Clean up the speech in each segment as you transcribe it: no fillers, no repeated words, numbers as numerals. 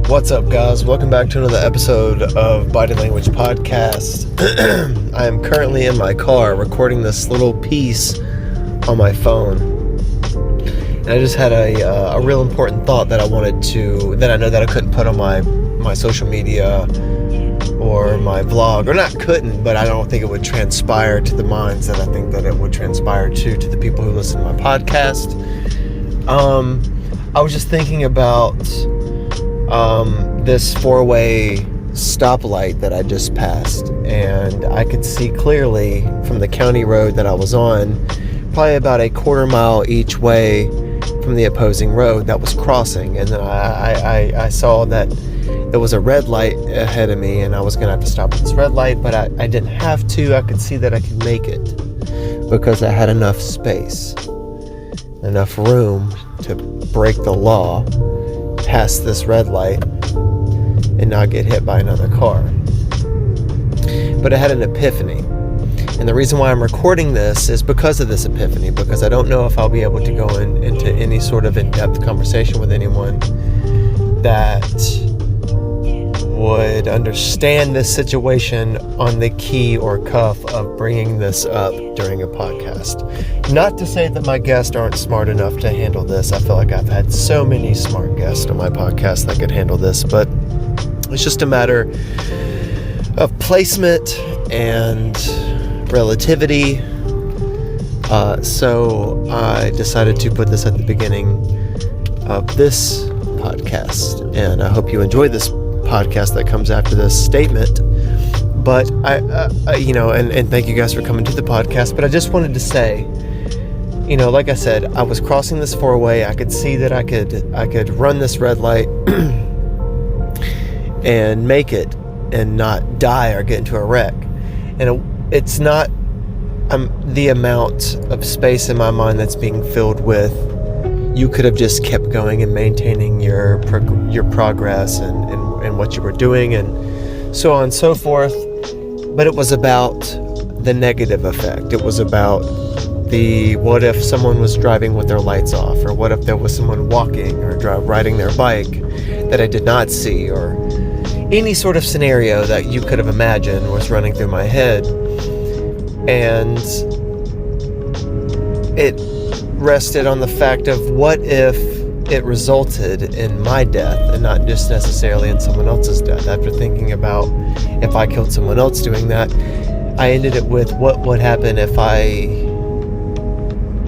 What's up, guys? Welcome back to another episode of Body Language Podcast. I am currently in my car recording this little piece on my phone. And I just had a real important thought that I know that I couldn't put on my social media or my vlog, or not couldn't, but I don't think it would transpire to the minds that I think that it would transpire to the people who listen to my podcast. I was just thinking about this four-way stoplight that I just passed, and I could see clearly from the county road that I was on, probably about a quarter mile each way from the opposing road that was crossing. And then I saw that there was a red light ahead of me, and I was gonna have to stop at this red light, but I didn't have to. I could see that I could make it because I had enough space, enough room to break the law, pass this red light, and not get hit by another car. But I had an epiphany. And the reason why I'm recording this is because of this epiphany, because I don't know if I'll be able to go into any sort of in-depth conversation with anyone that would understand this situation on the key or cuff of bringing this up during a podcast. Not to say that my guests aren't smart enough to handle this. I feel like I've had so many smart guests on my podcast that could handle this, but it's just a matter of placement and relativity. So I decided to put this at the beginning of this podcast, and I hope you enjoy this podcast that comes after this statement. But and thank you guys for coming to the podcast. But I just wanted to say, like I said, I was crossing this four-way. I could see that I could run this red light and make it and not die or get into a wreck. And it's not the amount of space in my mind that's being filled with, you could have just kept going and maintaining your progress and what you were doing and so on and so forth. But it was about the negative effect. It was about what if someone was driving with their lights off, or what if there was someone walking or riding their bike that I did not see, or any sort of scenario that you could have imagined was running through my head. And it rested on the fact of, what if it resulted in my death and not just necessarily in someone else's death? After thinking about if I killed someone else doing that, I ended it with, what would happen if I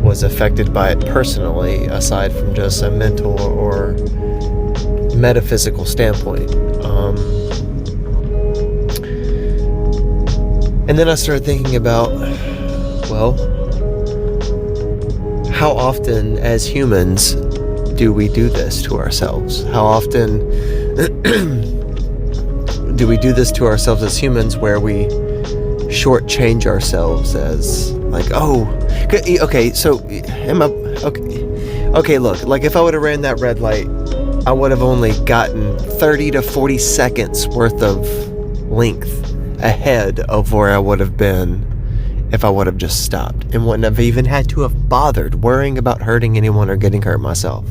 was affected by it personally, aside from just a mental or metaphysical standpoint. And then I started thinking about, well, how often as humans do we do this to ourselves? How often do we do this to ourselves as humans, where we shortchange ourselves as like, okay, so okay, look, like if I would have ran that red light, I would have only gotten 30 to 40 seconds worth of length ahead of where I would have been if I would have just stopped, and wouldn't have even had to have bothered worrying about hurting anyone or getting hurt myself.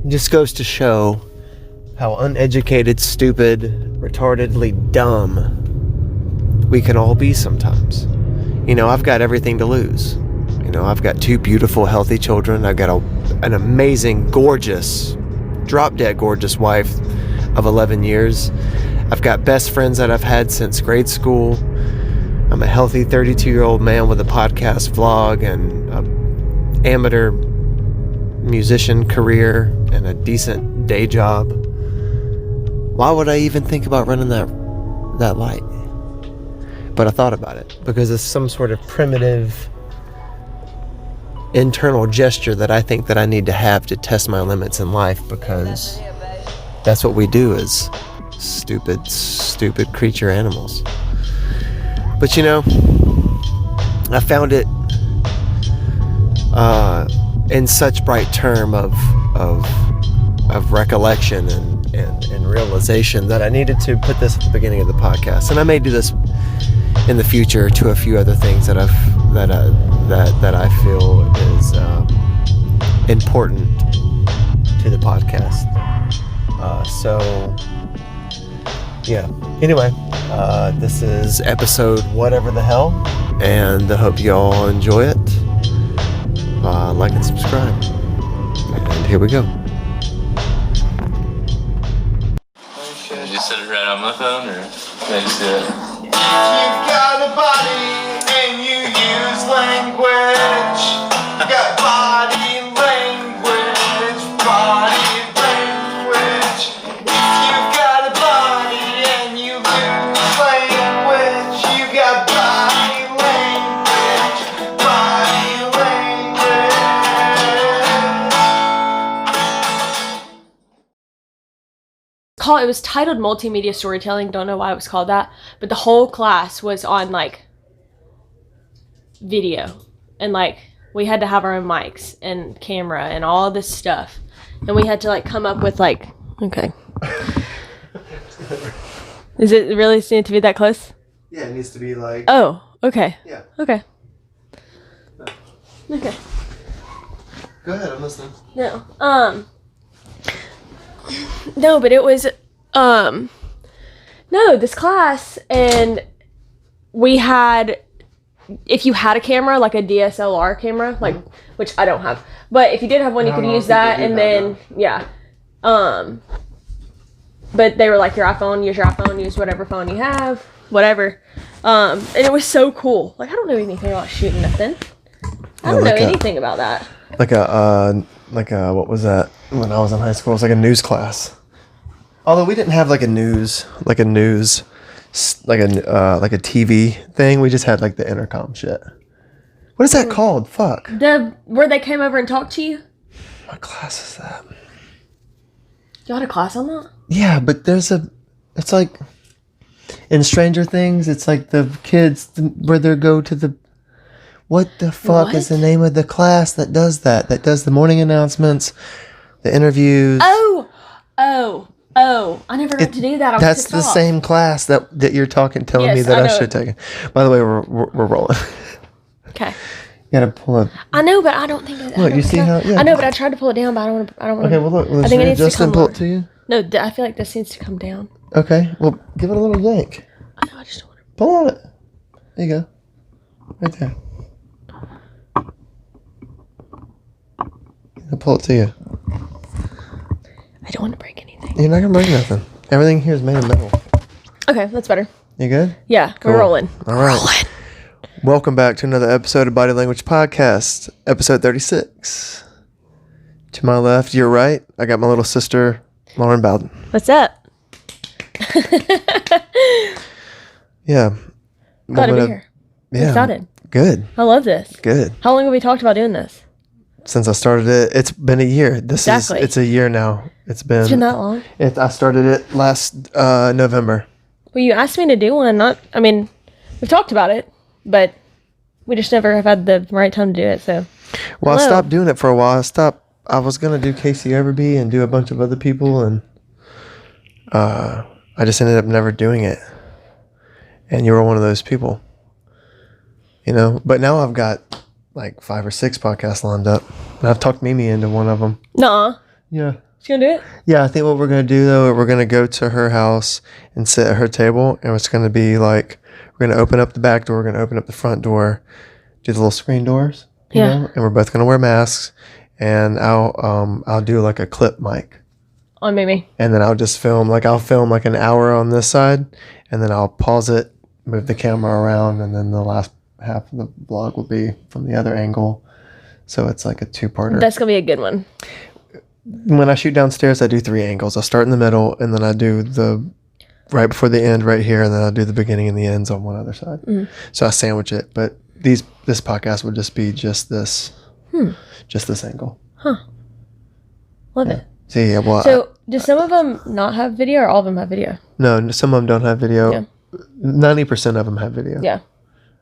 It just goes to show how uneducated, stupid, retardedly dumb we can all be sometimes. I've got everything to lose. I've got two beautiful, healthy children. I've got an amazing, gorgeous, drop-dead gorgeous wife of 11 years. I've got best friends that I've had since grade school. I'm a healthy 32-year-old man with a podcast, vlog, and an amateur musician career and a decent day job. Why would I even think about running that light? But I thought about it because it's some sort of primitive internal gesture that I think that I need to have to test my limits in life, because that's what we do as stupid creature animals. But I found it in such bright term of recollection and realization that I needed to put this at the beginning of the podcast. And I may do this in the future to a few other things that I feel is important to the podcast. So, yeah. Anyway, this is episode whatever the hell, and I hope you all enjoy it. Like and subscribe. And here we go. Did you set it right on my phone, or did I just do it? You've got a body and you use language. You got body language, body language. If you've got a body and you use language, you got body language, body language. It was titled multimedia storytelling. Don't know why it was called that, but the whole class was on like video, and like we had to have our own mics and camera and all this stuff, and we had to like come up with like, okay, is it really need to be that close? Yeah, it needs to be like... Oh, okay. Yeah. Okay. Okay. Go ahead, I'm listening. No, but it was, this class, and we had, if you had a camera, like a DSLR camera, like, which I don't have, but if you did have one, you could use that, and then, but they were like, use your iPhone, use whatever phone you have, whatever, and it was so cool. Like, I don't know anything about shooting nothing. I don't know anything about that. Like a, what was that when I was in high school? It was like a news class. Although we didn't have like a TV thing. We just had like the intercom shit. What is that called? Fuck. Where they came over and talked to you? What class is that? You had a class on that? Yeah, but it's like in Stranger Things, it's like the kids where they go to the... What the fuck is the name of the class that does that? That does the morning announcements, the interviews. Oh, I never got to do that. That's the same class that you're telling me that I should take. By the way, we're rolling. Okay. You gotta pull it. I know, but I don't think. Look, you see how? Yeah. I know, but I tried to pull it down, but I don't want. Okay, well look. I think it needs to come pull lower. it to you. No, I feel like this needs to come down. Okay, well give it a little yank. I know, I just don't want to. Pull on it. There you go. Right there. I'll pull it to you. I don't want to break anything. You're not gonna break nothing. Everything here is made of metal. Okay, that's better. You good? Yeah, Cool. we're rolling. All right. Welcome back to another episode of Body Language Podcast, episode 36. To my left, your right, I got my little sister, Lauren Bowden. What's up? Yeah. Glad to be here. Yeah. Excited. Good. I love this. Good. How long have we talked about doing this? Since I started it, it's been a year. Exactly. It's a year now. It's been that long? I started it last November. Well, you asked me to do one. We've talked about it, but we just never have had the right time to do it. So, I stopped doing it for a while. I was gonna do Casey Overby and do a bunch of other people, and I just ended up never doing it. And you were one of those people, But now I've got like 5 or 6 podcasts lined up, and I've talked Mimi into one of them. Nuh-uh. Yeah. She's gonna do it? Yeah, I think what we're going to do, though, we're going to go to her house and sit at her table, and it's going to be like, we're going to open up the back door, we're going to open up the front door, do the little screen doors, you know, and we're both going to wear masks, and I'll do like a clip mic. On Mimi. And then I'll just film like an hour on this side, and then I'll pause it, move the camera around, and then the last half of the vlog will be from the other angle. So it's like a 2-parter. That's going to be a good one. When I shoot downstairs, I do 3 angles. I start in the middle, and then I do the right before the end right here, and then I'll do the beginning and the ends on one other side. Mm. So I sandwich it. But this podcast would just be just this angle. Huh. Love it. See, yeah, well, so do some of them not have video, or all of them have video? No, some of them don't have video. Yeah. 90% of them have video. Yeah.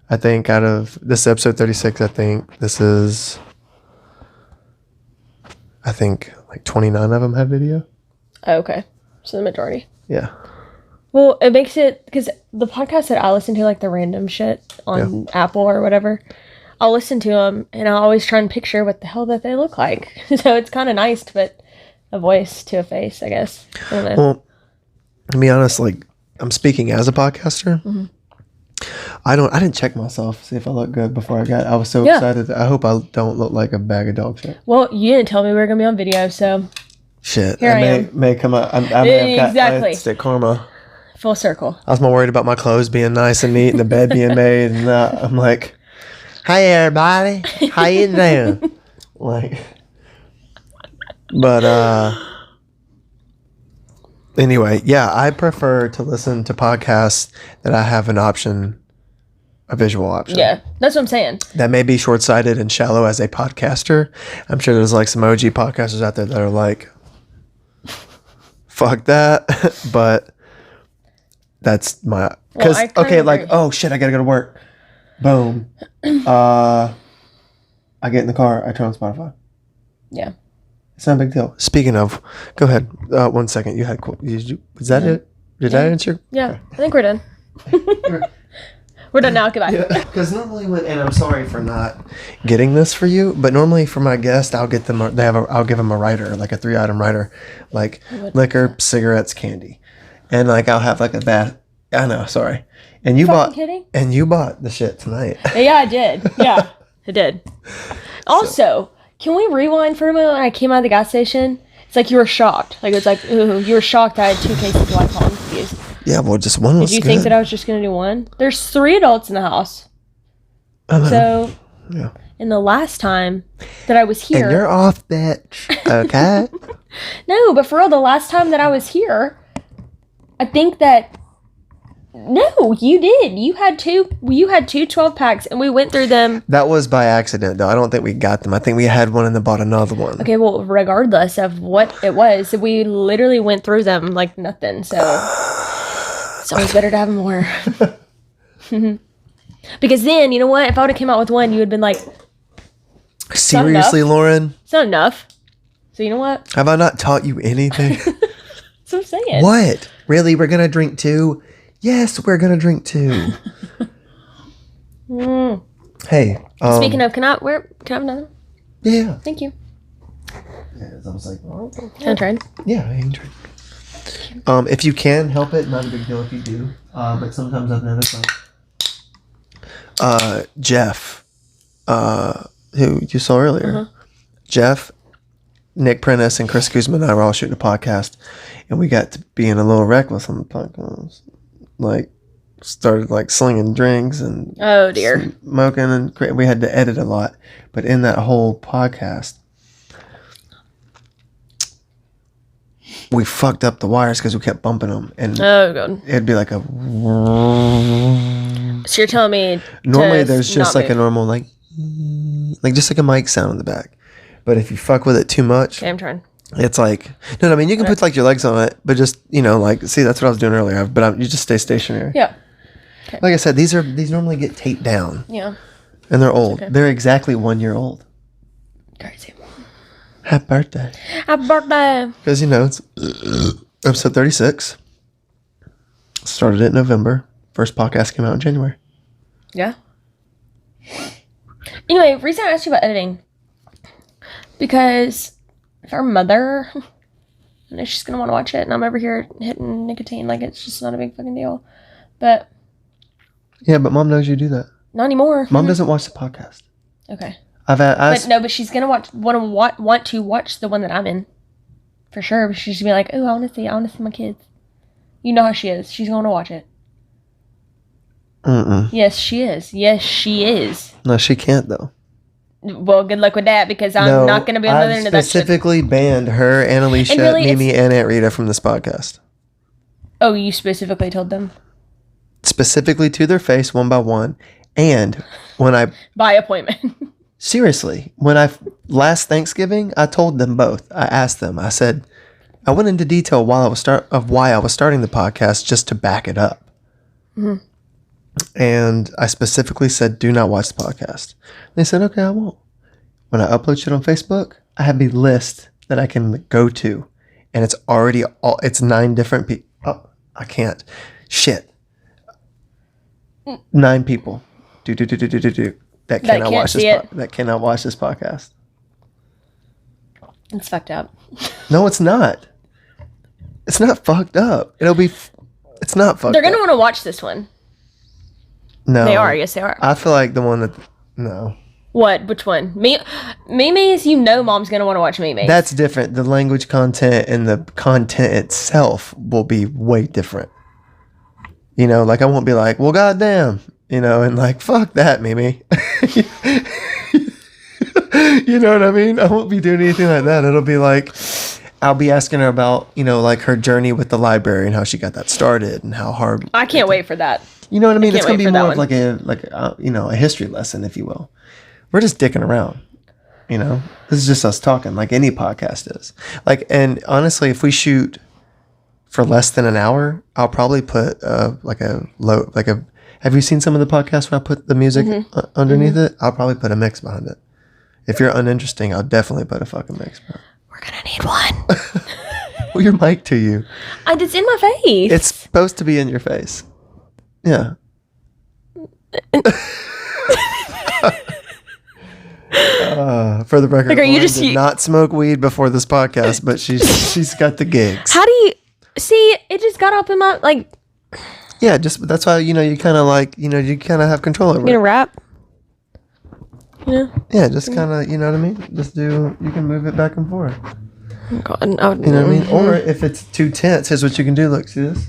I think out of this episode 36, I think this is, like 29 of them have video. Oh, okay. So the majority. Yeah. Well, it makes it, because the podcast that I listen to, like the random shit on Apple or whatever, I'll listen to them and I'll always try and picture what the hell that they look like. So it's kind of nice, but a voice to a face, I guess. I don't know. Well, to be honest, like I'm speaking as a podcaster. Mm-hmm. I didn't check myself, see if I look good before I was so Yeah. excited. I hope I don't look like a bag of dog shit. Well, you didn't tell me we were going to be on video, so Shit. Here I may come up. I may have got Exactly. instant karma. full circle. I was more worried about my clothes being nice and neat and the bed being made. And I'm like, hey, everybody. How you doing? Like, but, anyway, yeah, I prefer to listen to podcasts that I have an option, a visual option. Yeah, that's what I'm saying. That may be short-sighted and shallow as a podcaster. I'm sure there's like some OG podcasters out there that are like, fuck that. But that's my, because, I kinda okay, like, agree. oh shit, I gotta go to work. Boom. I get in the car, I turn on Spotify. Yeah. It's not a big deal. Speaking of, go ahead. 1 second. You had, was that it? Did that answer? Yeah, I think we're done. We're done now. Goodbye. Because normally, and I'm sorry for not getting this for you, but normally for my guest, I'll get them. I'll give them a rider, like a 3-item rider, like liquor, cigarettes, candy, and like I'll have like a bath. I know, sorry. And you bought, kidding? and you bought the shit tonight. Yeah, I did. Yeah, I did. Also, can we rewind for a moment? When I came out of the gas station, it's like you were shocked. Like it's like, ooh, you were shocked I had 2 cases of alcohol. I'm confused. Yeah, well, just one was Did you good. think that I was just gonna do one? There's 3 adults in the house. I know. So, Yeah. in the last time that I was here, And you're off, bitch. Okay. no, but for real, the last time that I was here, I think that no, you did. You had two 12 packs, and we went through them. That was by accident, though. I don't think we got them. I think we had one and then bought another one. Okay, well, regardless of what it was, we literally went through them like nothing. So it's always better to have more. Because then, you know what? If I would have came out with one, you would have been like, Seriously, Lauren? it's not enough. So you know what? Have I not taught you anything? That's what I'm saying. What? Really? We're going to drink 2? Yes, we're going to drink 2. Hey. Speaking of, can I have another? Yeah. Thank you. Yeah, I was like, well, Can I try? yeah, I can drink. If you can help it, not a big deal if you do. But sometimes I've noticed Jeff, who you saw earlier, Jeff, Nick Prentice, and Kris Kuzma and I were all shooting a podcast, and we got to being a little reckless on the podcast. Like, started like slinging drinks and Oh dear. smoking, and we had to edit a lot. But in that whole podcast, we fucked up the wires because we kept bumping them, and Oh god. it'd be like a. So you're telling me Normally, to there's just not like a move. normal like just like a mic sound in the back. But if you fuck with it too much, Okay, I'm trying. it's like no. I mean, you can put like your legs on it, but just like see, that's what I was doing earlier. But you just stay stationary. Yeah. Like I said, these normally get taped down, Yeah. and they're old. Okay. They're exactly 1 year old. Crazy. Happy birthday! Happy birthday. Because it's episode 36. Started it in November. First podcast came out in January. Yeah. Anyway, reason I asked you about editing, because if our mother, I know she's gonna want to watch it, and I'm over here hitting nicotine like it's just not a big fucking deal, but Yeah, but mom knows you do that. not anymore. Mom doesn't watch the podcast. Okay. I've But she's gonna want to watch the one that I'm in, for sure. But she's gonna be like, "Oh, I want to see my kids." You know how she is. She's gonna watch it. Yes, she is. Yes, she is. No, she can't though. Well, good luck with that, because I'm not gonna be able to I've into that shit. specifically banned her, and Alicia, And really, Mimi, and Aunt Rita from this podcast. Oh, you specifically told them Specifically to their face, one by one. And when by appointment. seriously, last Thanksgiving, I told them both. I asked them. I said, I went into detail why I was starting the podcast just to back it up. Mm-hmm. And I specifically said, do not watch the podcast. They said, okay, I won't. When I upload shit on Facebook, I have a list that I can go to, and it's already it's 9 different people. Oh, I can't. Shit. 9 people. That cannot can't watch see this. it. That cannot watch this podcast. It's fucked up. No, it's not. It's not fucked up. It's not fucked up. They're going to want to watch this one. No. They are. Yes, they are. I feel like the one that... No. What? Which one? Mimi's, Mom's going to want to watch Mimi's. That's different. The language content and the content itself will be way different. Like I won't be like, well, goddamn, and like, fuck that, Mimi. You know what I mean? I won't be doing anything like that. It'll be like, I'll be asking her about, like her journey with the library and how she got that started and how hard. I can't wait for that. You know what I mean? It's going to be more of one. like a history lesson, if you will. We're just dicking around. This is just us talking like any podcast is. Like, and honestly, if we shoot for less than an hour, I'll probably put have you seen some of the podcasts where I put the music underneath it? I'll probably put a mix behind it. If you're uninteresting, I'll definitely put a fucking mix behind it. We're going to need one. Well, your mic to you. It's in my face. It's supposed to be in your face. Yeah. For the record, Lauren did not smoke weed before this podcast, but she's got the gigs. How do you see? It just got up in my like. Yeah, that's why you kind of like you kind of have control over. You gonna rap? Yeah. Yeah, just kind of you know what I mean. You can move it back and forth. Oh God, you know what I mean? Or if it's too tense, here's what you can do. Look, see this?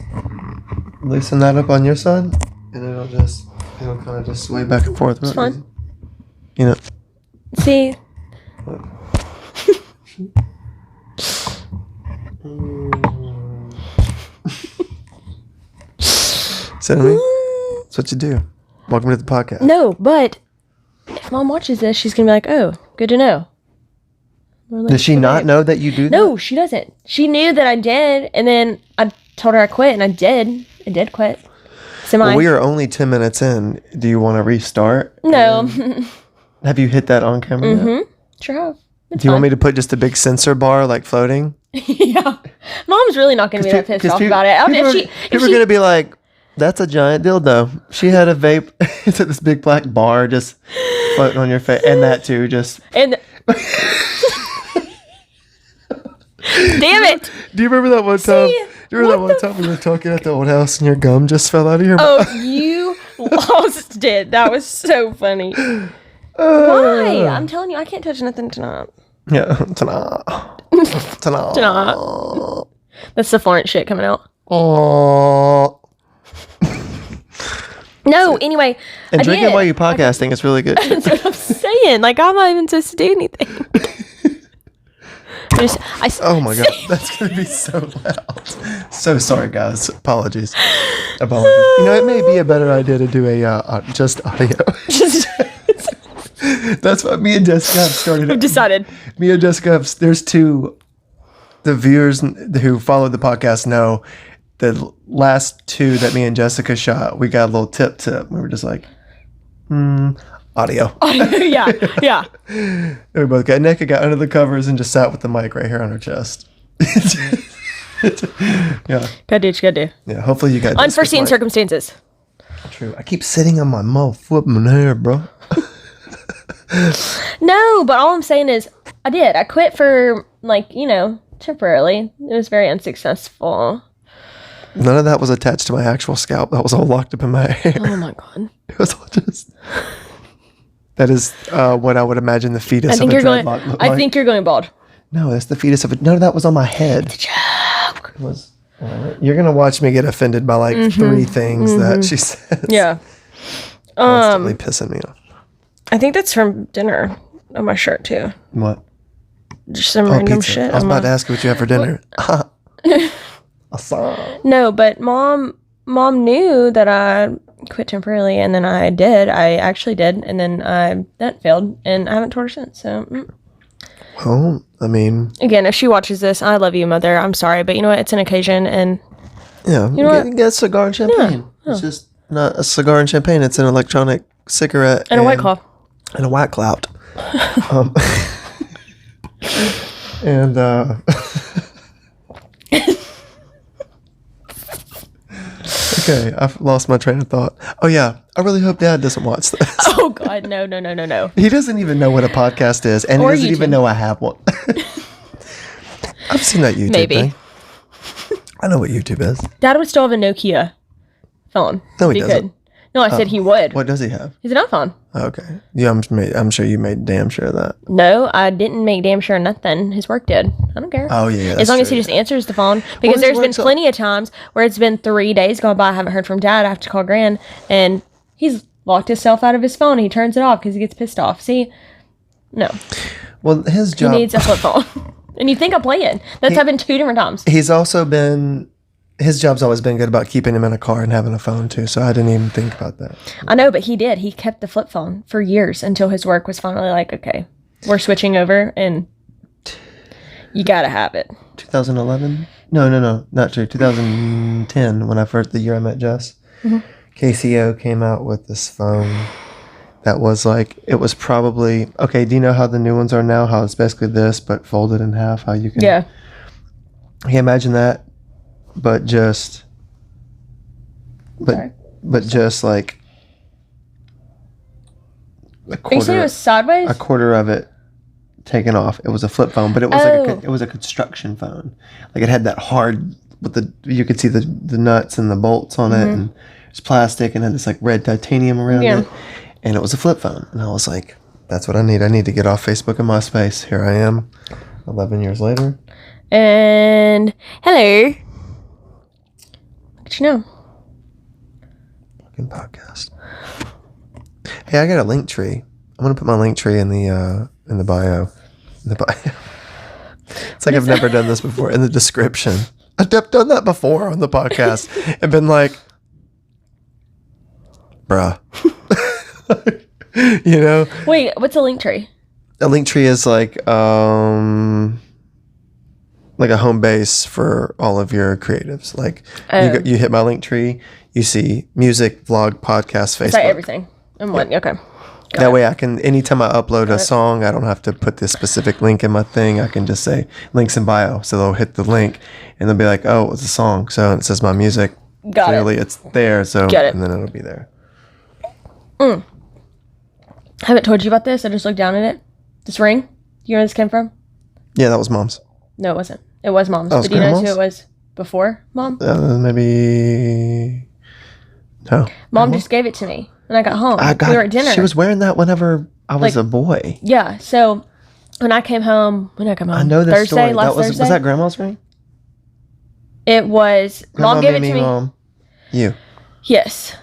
Loosen that up on your side, and it'll kind of just sway back and forth. It's fine. See. See what I mean? That's what you do. Welcome to the podcast. No, but if Mom watches this, she's gonna be like, "Oh, good to know." Like, does she not know that you do that? No, she doesn't. She knew that I did, and then I told her I quit, and I did. I did quit. Well, we are only 10 minutes in. Do you want to restart? No. Have you hit that on camera yet? Sure have. Do you want me to put just a big sensor bar like floating? Yeah. Mom's really not going to be that pissed off about it. People are going to be like, that's a giant dildo. She had a vape. It's like this big black bar just floating on your face. And that too, just... And... Damn it! Do you remember that one time? Do you remember that one time we were talking at the old house and your gum just fell out of your mouth? Oh, you lost it. That was so funny. Why? I'm telling you, I can't touch nothing tonight. Yeah, tonight. That's the Florence shit coming out. Oh. No, anyway. And drinking while you're podcasting is really good. That's what I'm saying. Like, I'm not even supposed to do anything. Oh my God, that's going to be so loud. So sorry, guys. Apologies. It may be a better idea to do a just audio. That's what me and Jessica have started. We've decided. Me and Jessica there's two, the viewers who follow the podcast know the last two that me and Jessica shot, we got a little tip. We were just like, audio. Yeah. And we both got naked, got under the covers, and just sat with the mic right here on her chest. Yeah. Gotta do what you gotta do. Yeah, hopefully you got unforeseen circumstances. True. I keep sitting on my mouth, flipping my hair, bro. No, but all I'm saying is I did. I quit for temporarily. It was very unsuccessful. None of that was attached to my actual scalp. That was all locked up in my hair. Oh my God. It was all just... That is what I would imagine the fetus I think of a you're going. dreadlock I think you're going bald. No, that's the fetus of a... None of that was on my head. It's a joke. It was... You're going to watch me get offended by like three things that she says. Yeah. Constantly pissing me off. I think that's from dinner on my shirt too. What? Just some random pizza. shit. I was about to ask you what you had for dinner. I saw. No, but mom knew that I quit temporarily, and then I did. I actually did, and then that failed, and I haven't told her since. So. Well, I mean. Again, if she watches this, I love you, Mother. I'm sorry, but you know what? It's an occasion, and. Yeah, you get a cigar and champagne. Yeah. It's just not a cigar and champagne. It's an electronic cigarette and a White Claw. And a White Clout. And okay, I've lost my train of thought. Oh yeah, I really hope Dad doesn't watch this. Oh God, no. He doesn't even know what a podcast is, and he doesn't even know I have one. I've seen that YouTube Maybe. thing. I know what YouTube is. Dad would still have a Nokia phone. No, he if doesn't. could. No, I said he would. What does he have? He's an iPhone. Okay. Yeah, I'm sure you made damn sure of that. No, I didn't make damn sure nothing. His work did. I don't care. Oh, yeah. As long as he just answers the phone. Because there's been plenty of times where it's been 3 days gone by. I haven't heard from Dad. I have to call Gran. And he's locked himself out of his phone. He turns it off because he gets pissed off. See? No. Well, his job... He needs a flip phone. And you think I'm playing. That's happened 2 different times. He's also been... His job's always been good about keeping him in a car and having a phone, too. So I didn't even think about that. I know, but he did. He kept the flip phone for years until his work was finally like, okay, we're switching over and you got to have it. 2011? No, not true. 2010, the year I met Jess. Mm-hmm. KCO came out with this phone that was like, it was probably, okay, do you know how the new ones are now? How it's basically this, but folded in half, how you can... Yeah. Can you imagine that? But just like a Are you saying it was sideways? a quarter of it taken off. It was a flip phone, but it was it was a construction phone. Like it had that hard you could see the nuts and the bolts on it, and it was plastic and had this like red titanium around it, and it was a flip phone. And I was like, that's what I need. I need to get off Facebook and MySpace. Here I am, 11 years later. And hello. What you know? Fucking podcast. Hey, I got a link tree. I'm gonna put my link tree in the bio. In the bio. It's like I've never done this before. In the description. I've done that before on the podcast and been like, bruh. You know? Wait, what's a link tree? A link tree is like a home base for all of your creatives. Like you hit my link tree, you see music, vlog, podcast, Facebook. It's like everything in one. Okay. That way I can, anytime I upload a song, I don't have to put this specific link in my thing. I can just say links in bio. So they'll hit the link and they'll be like, oh, it's a song. So it says my music. Clearly it's there. So, and then it'll be there. I haven't told you about this. I just looked down at it. This ring. Do you know where this came from? Yeah, that was Mom's. No, it wasn't. It was Mom's. That was but do you know Grandma's? who it was before Mom? Maybe. No. Mom just gave it to me when I got home. We were at dinner. She was wearing that whenever I was a boy. Yeah. So when I came home, I know this Thursday, story. last Thursday. Was that Grandma's ring? It was. Grandma Mom gave it made to me. Mom. You. Yes.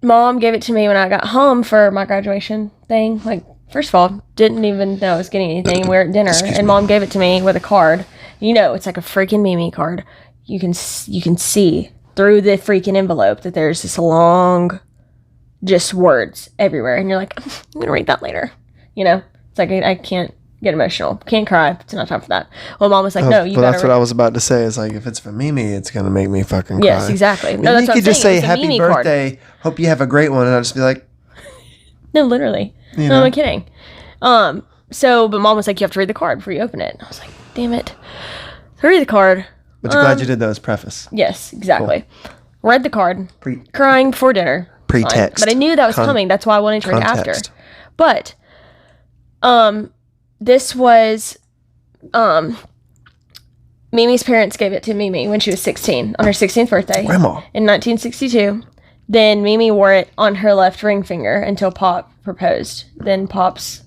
Mom gave it to me when I got home for my graduation thing. Like, first of all, didn't even know I was getting anything. We were at dinner, and Mom gave it to me with a card. You know, it's like a freaking Mimi card. You can see through the freaking envelope that there's this long, just words everywhere, and you're like, I'm gonna read that later. You know, it's like I can't get emotional, can't cry. It's not time for that. Well, Mom was like, no, you. But that's what I was about to say. Is like, if it's for Mimi, it's gonna make me fucking cry. Yes, exactly. No, I mean, that's you what could I'm just saying. say It's a happy Mimi birthday. card. Hope you have a great one, and I'll just be like, no, literally. You No, know? I'm kidding. So, but Mom was like, you have to read the card before you open it. And I was like, damn it. So I read the card. but you're glad you did those preface. Yes, exactly. Cool. Read the card. Pre- Crying before dinner. Pretext. Fine. But I knew that was coming. That's why I wanted to read it after. But, this was, Mimi's parents gave it to Mimi when she was 16 on her 16th birthday. Grandma. In 1962. Then Mimi wore it on her left ring finger until Pop proposed. Then Pop's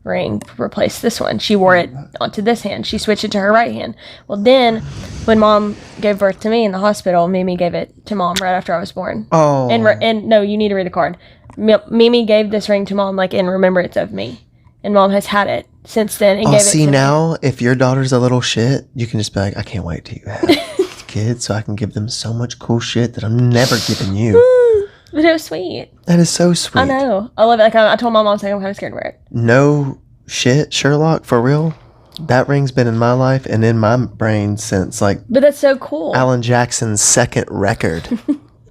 ring replaced this one. She wore it onto this hand. She switched it to her right hand. Well, then when Mom gave birth to me in the hospital, Mimi gave it to Mom right after I was born. Oh. And no, you need to read the card. Mimi gave this ring to Mom like in remembrance of me. And Mom has had it since then and gave it to me. Now, if your daughter's a little shit, you can just be like, I can't wait till you have kids so I can give them so much cool shit that I'm never giving you. But it was sweet. That is so sweet. I know. I love it. Like I told my mom, I was like, I'm kind of scared to wear it. No shit, Sherlock, for real. That ring's been in my life and in my brain since like But that's so cool. Alan Jackson's second record.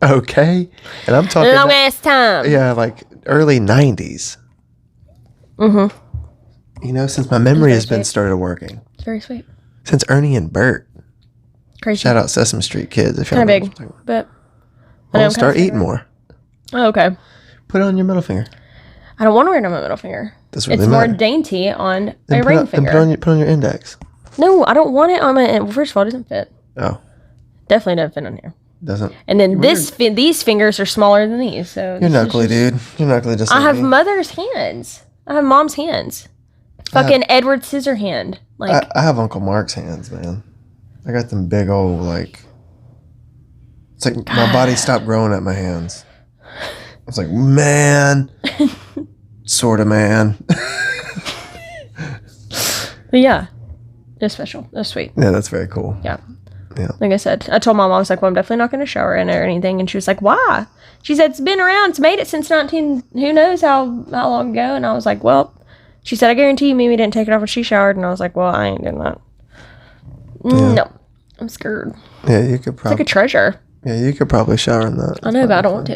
Okay? And I'm talking Longest time. yeah, like early 90s. Mm-hmm. You know, since my memory has been sweet. started working. It's very sweet. Since Ernie and Bert. Crazy. Shout out Sesame Street kids if y'all Kind know of what I'm big. talking about. But Well, start eating more. Oh, okay. Put it on your middle finger. I don't want to wear it on my middle finger. Doesn't really it's more matter. dainty on Then a ring finger. Put on your index. No, I don't want it on my. Well, first of all, it doesn't fit. Oh, Definitely doesn't fit on here. doesn't. And then these fingers are smaller than these. So You're knuckly, dude. You're knuckly just I like have me. mother's hands. I have mom's hands. Fucking Edward Scissorhand. Like I have Uncle Mark's hands, man. I got them big old, like... It's like my body stopped growing at my hands. I was like, man. Sort of man. But yeah. That's special. That's sweet. Yeah, that's very cool. Yeah. Yeah. Like I said, I told mom, I was like, well, I'm definitely not going to shower in it or anything. And she was like, why? She said, it's been around. It's made it since who knows how long ago. And I was like, well, she said, I guarantee you Mimi didn't take it off when she showered. And I was like, well, I ain't doing that. Yeah. No. I'm scared. Yeah, you could It's like probably... a treasure. Yeah, you could probably shower in that. I know, but I don't want to.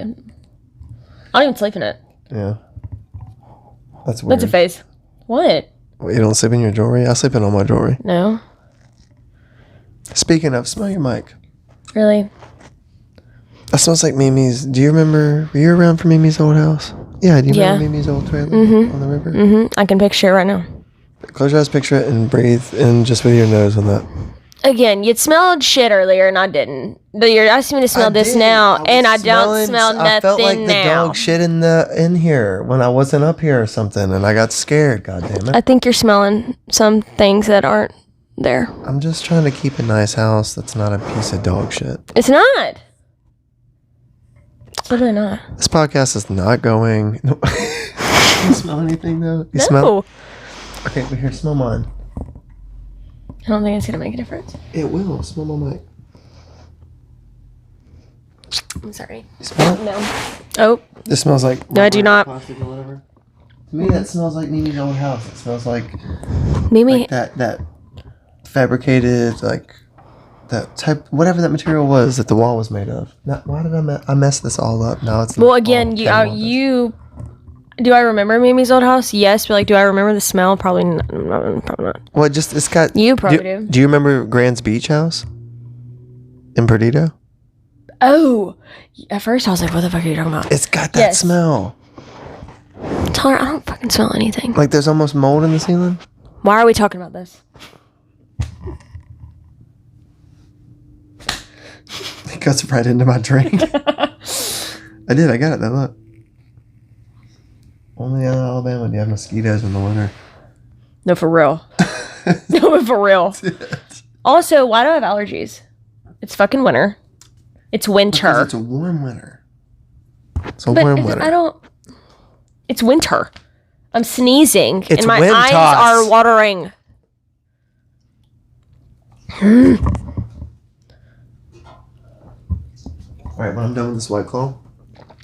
I don't even sleep in it. Yeah. That's weird. That's a phase. What? What, you don't sleep in your jewelry? I sleep in all my jewelry. No. Speaking of, smell your mic. Really? That smells like Mimi's. Do you remember? Were you around for Mimi's old house? Yeah. Do you remember Mimi's old trailer on the river? Mm-hmm. I can picture it right now. Close your eyes, picture it, and breathe in just with your nose on that. Again, you smelled shit earlier and I didn't. But you're asking me to smell this now, and I don't smell nothing now. I felt like the dog shit in here when I wasn't up here or something, and I got scared. God damn it! I think you're smelling some things that aren't there. I'm just trying to keep a nice house that's not a piece of dog shit. It's not. It's literally not. This podcast is not going. No. You smell anything though? You No. smell? Okay, but here, smell mine. I don't think it's gonna make a difference. It will. Smell my mic. I'm sorry. You smell it? No. Oh, This smells like... No, I do not. Plastic or whatever. To me, that smells like Mimi's old house. It smells like Mimi. that fabricated, like, that type... Whatever that material was that the wall was made of. Why did I mess this all up? Now it's... Well, again, you. Do I remember Mimi's old house? Yes, but like, do I remember the smell? Probably not. Probably not. Well, it's got... You probably do. Do you remember Grand's Beach House? In Perdido? Oh, at first I was like, what the fuck are you talking about? It's got that smell. Tell her I don't fucking smell anything. Like there's almost mold in the ceiling. Why are we talking about this? It goes right into my drink. I got it. Now look. Only in Alabama do you have mosquitoes in the winter. No, for real. No, for real. Also, why do I have allergies? It's fucking winter. It's winter. Because it's a warm winter. It's a warm winter. It's winter. I'm sneezing. It's and my wind eyes toss. are watering. Alright, when I'm done with this White Claw,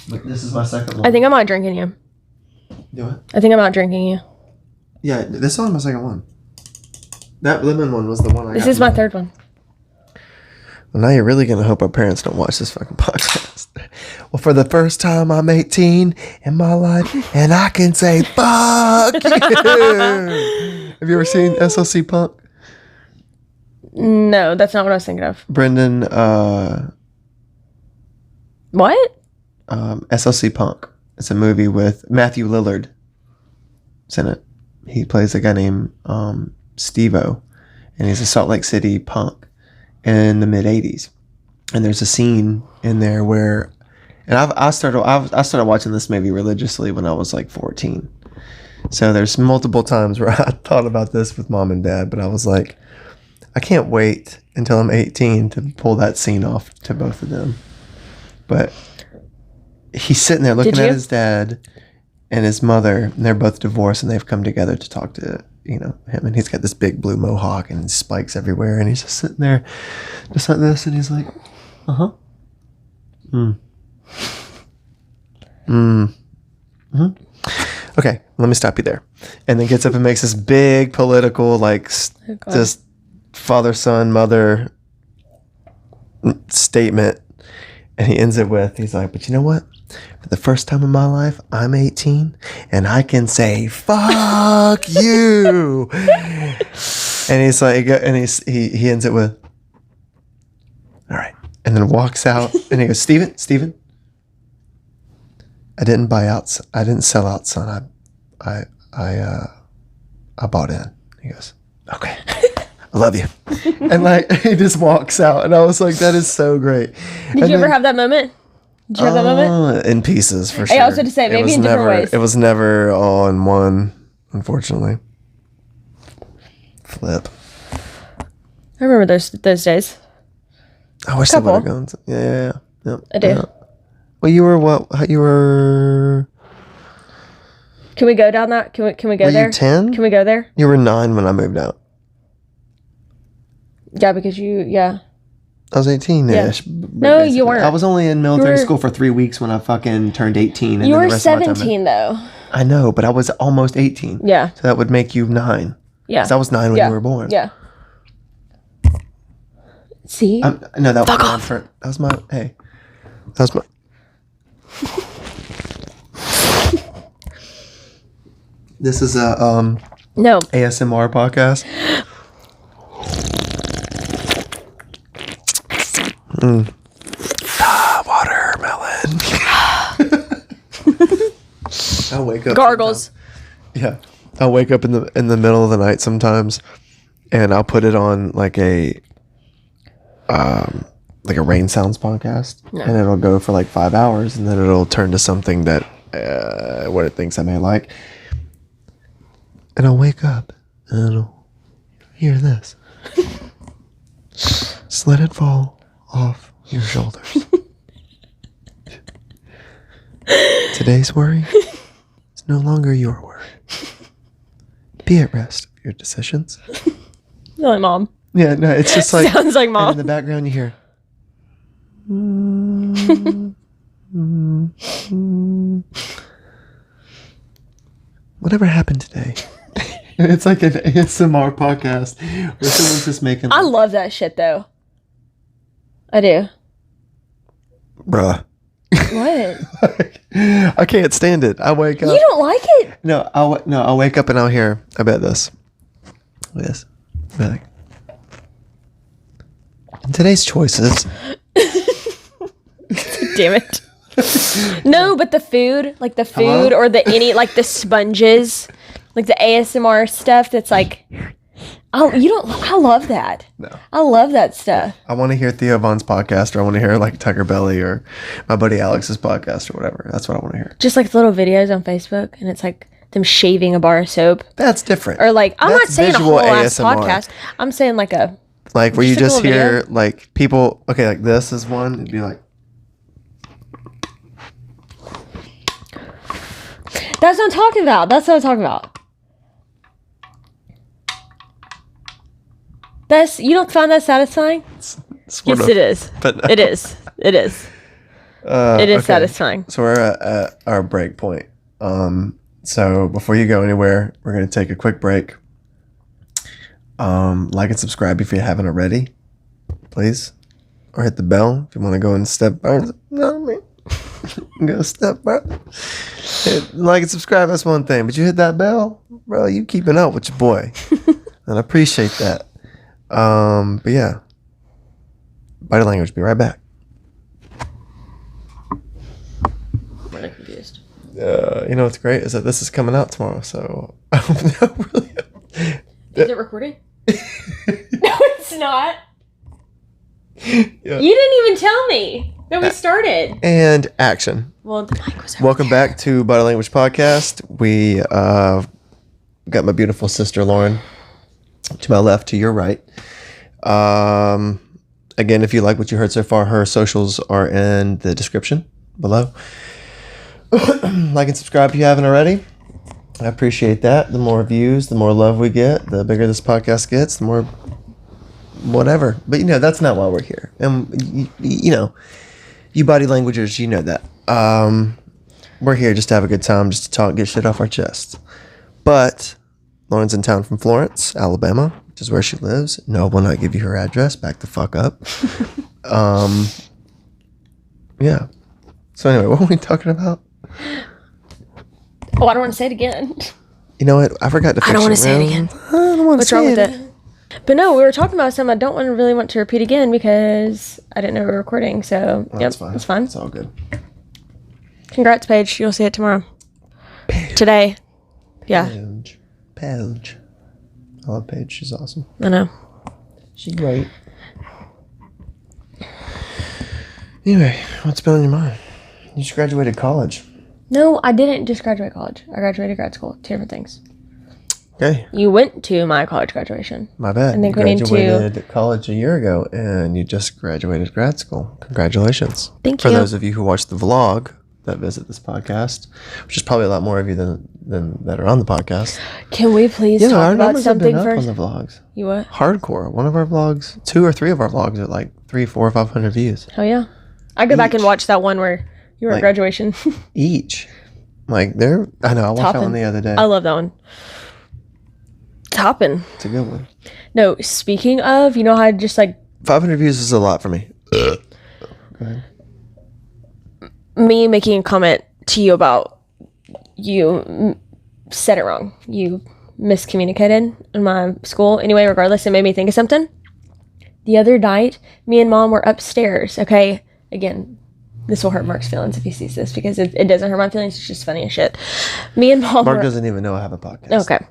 look, this is my second one. I think I'm not drinking you. Do it? I think I'm not drinking you. Yeah, this is only my second one. That lemon one was the one I got. This is my third one. Well, now you're really going to hope our parents don't watch this fucking podcast. Well, for the first time, I'm 18 in my life, and I can say, fuck you. Have you ever seen SLC Punk? No, that's not what I was thinking of. Brendan, What? SLC Punk. It's a movie with Matthew Lillard. It's in it. He plays a guy named Steve-O, and he's a Salt Lake City punk in the mid '80s. And there's a scene in there where, and I started watching this movie religiously when I was like 14. So there's multiple times where I thought about this with mom and dad, but I was like, I can't wait until I'm 18 to pull that scene off to both of them. But he's sitting there looking at his dad and his mother, and they're both divorced, and they've come together to talk to, him. And he's got this big blue mohawk and spikes everywhere, and he's just sitting there just like this, and he's like, okay, let me stop you there. And then gets up and makes this big political, like, just father, son, mother statement. And he ends it with, he's like, but you know what? For the first time in my life, I'm 18 and I can say, fuck you. And he's like, and he ends it with, all right. And then walks out and he goes, Steven, I didn't sell out, son. I bought in. He goes, okay. I love you. And like, he just walks out. And I was like, that is so great. Did you ever have that moment? Did you have that moment? In pieces, for sure. I was going to say, maybe in different ways. It was never all in one, unfortunately. Flip. I remember those days. I wish they would have gone. Yeah. Yep. I do. Yeah. Well, you were what? You were... Can we go down that? Can we go there? You 10? Can we go there? You were 9 when I moved out. Yeah, because I was 18-ish. Yeah. No, you weren't. I was only in military school for 3 weeks when I fucking turned 18. And you then were the rest of my time 17, though. I know, but I was almost 18. Yeah. So that would make you 9. Yeah. Because I was 9 when you were born. Yeah. See? No, that Fuck was off. that was my... Hey. That was my... This is a no ASMR podcast. Watermelon. I'll wake up. gargles. Sometimes. Yeah, I'll wake up in the middle of the night sometimes, and I'll put it on like a rain sounds podcast, and it'll go for like 5 hours, and then it'll turn to something that what it thinks I may like. And I'll wake up and I'll hear this. Just let it fall off your shoulders. Today's worry is no longer your worry. Be at rest of your decisions. Like Mom. Yeah, no, it's just like... Sounds like Mom. And in the background you hear... Whatever happened today? It's like an ASMR podcast where someone's just making... I love that shit, though. I do. Bruh. What? I can't stand it. I wake up... You don't like it? No, I'll wake up and I'll hear... I bet this. This. I'll be like... In today's choices... Damn it. No, but the food, like the food Hello? or the sponges, like the ASMR stuff that's like, I love that. No. I love that stuff. I want to hear Theo Von's podcast, or I want to hear like Tucker Belly or my buddy Alex's podcast or whatever. That's what I want to hear. Just like little videos on Facebook, and it's like them shaving a bar of soap. That's different. Or like, I'm That's not saying a visual whole ass ASMR. podcast. I'm saying like a... Like where you just a just little hear video. like people... Okay, like this is one. It'd be like... That's what I'm talking about. That's what I'm talking about. You don't find that satisfying? Sort Yes, of, it is. but no. It is. It is. It is satisfying. So we're at our break point. So before you go anywhere, we're going to take a quick break. Like and subscribe if you haven't already, please. Or hit the bell if you want to go and step... No, me. Go step back. Like and subscribe, that's one thing. But you hit that bell, bro, you keeping up with your boy. And I appreciate that. But yeah. Body language, be right back. I'm really confused. You know what's great is that this is coming out tomorrow, so I don't know really. Is it recording? No, it's not. Yeah. You didn't even tell me that we started. And action. Well, the mic was over Welcome there. back to Body Language Podcast. We got my beautiful sister Lauren to my left, to your right. Again, if you like what you heard so far, her socials are in the description below. Like and subscribe if you haven't already. I appreciate that. The more views, the more love we get, the bigger this podcast gets, the more whatever. But you know, that's not why we're here. And you know, you body languagers, you know that. We're here just to have a good time, just to talk, get shit off our chest. But Lauren's in town from Florence, Alabama, which is where she lives. No, I will not give you her address. Back the fuck up. Yeah. So anyway, what were we talking about? Oh, I don't want to say it again. You know what? I forgot to fix I don't want it, to say it man. again. I don't want to What's say wrong with it. it? But no, we were talking about something I don't really want to repeat again because I didn't know we were recording. So, Oh, yep, it's fine. it's fine. It's all good. Congrats, Paige. You'll see it tomorrow. Today. Yeah, Paige. I love Paige. She's awesome. I know. She's great. Anyway, what's been on your mind? You just graduated college. No, I didn't just graduate college. I graduated grad school. 2 different things. Okay. You went to my college graduation. My bad. And then you going into graduated college a year ago, and you just graduated grad school. Congratulations. Thank For you. those of you who watch the vlog that visit this podcast, which is probably a lot more of you than that are on the podcast. Can we please Yeah, talk our about numbers have been something up first? on the vlogs. You what? Hardcore. One of our vlogs, 2 or 3 of our vlogs are like 300, 400, 500 views Oh yeah. I go back and Each. watch that one where you were at Like- graduation. each. Like they're, I know, I watched that one the other day. I love that one. Topping. It's a good one. No, speaking of, you know how I just like 500 views is a lot for me. Go ahead. me making a comment to you about you said it wrong. You miscommunicated in my school. Anyway, regardless, it made me think of something. The other night, me and Mom were upstairs. Okay, again, this will hurt Mark's feelings if he sees this because it doesn't hurt my feelings. It's just funny as shit. Me and Mom Mark were... doesn't even know I have a podcast. Okay.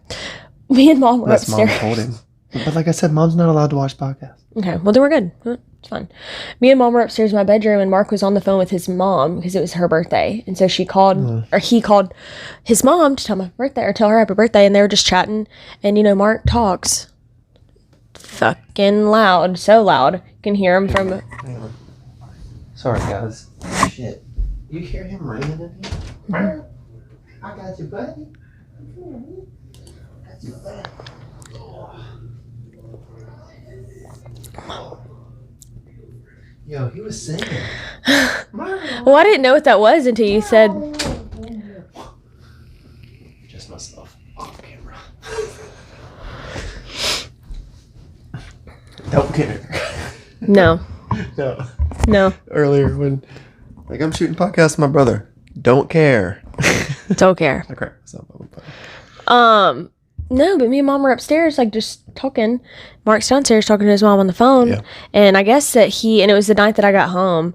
Me and Mom were Unless Mom upstairs. told him. But like I said, Mom's not allowed to watch podcasts. Okay, well then we're good. It's fine. Me and Mom were upstairs in my bedroom, and Mark was on the phone with his mom because it was her birthday, and so she called, or he called his mom to tell my birthday or tell her happy birthday, and they were just chatting. And you know, Mark talks fucking loud, so loud you can hear him from. Hang on. Sorry, guys. Shit. You hear him ringing in here? I got you, buddy. Got you, buddy. Yo, he was singing. Well, I didn't know what that was until you said. Just myself off camera. Don't care. No, No. no, Earlier when, like, I'm shooting podcasts with my brother. Don't care. don't care. I cracked myself up. No, but me and Mom were upstairs, like, just talking. Mark's downstairs talking to his mom on the phone. Yeah. And I guess that and it was the night that I got home,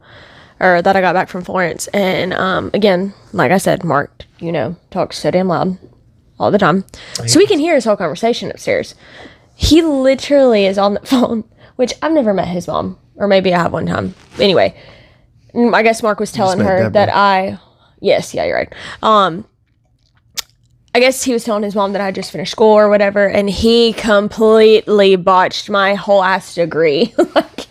or that I got back from Florence. And, again, like I said, Mark, you know, talks so damn loud all the time. So we can hear his whole conversation upstairs. He literally is on the phone, which I've never met his mom. Or maybe I have one time. Anyway, I guess Mark was telling met her Deborah. that yes, yeah, you're right. I guess he was telling his mom that I just finished school or whatever, and he completely botched my whole ass degree. Like,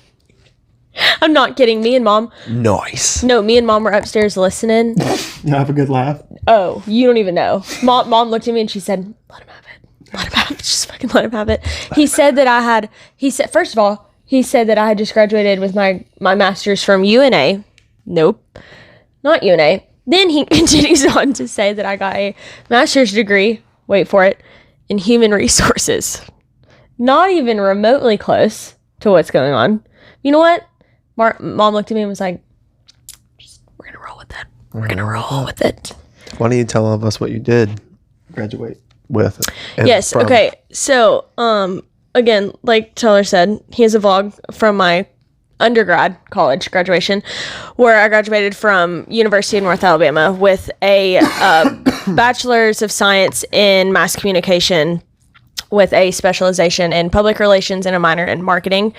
I'm not kidding. Me and Mom were upstairs listening. You have a good laugh? Oh, you don't even know. Mom looked at me and she said, "Let him have it. Let him have it. Just fucking let him have it." He said that first of all, he said that I had just graduated with my master's from UNA. Nope, not UNA. Then he continues on to say that I got a master's degree, wait for it, in human resources. Not even remotely close to what's going on. You know what? Mom looked at me and was like, we're going to roll with that. We're going to roll with it. Why don't you tell all of us what you did graduate with? and Yes, from? okay. So, again, like Taylor said, he has a vlog from my undergrad college graduation where I graduated from University of North Alabama with a bachelor's of science in mass communication with a specialization in public relations and a minor in marketing.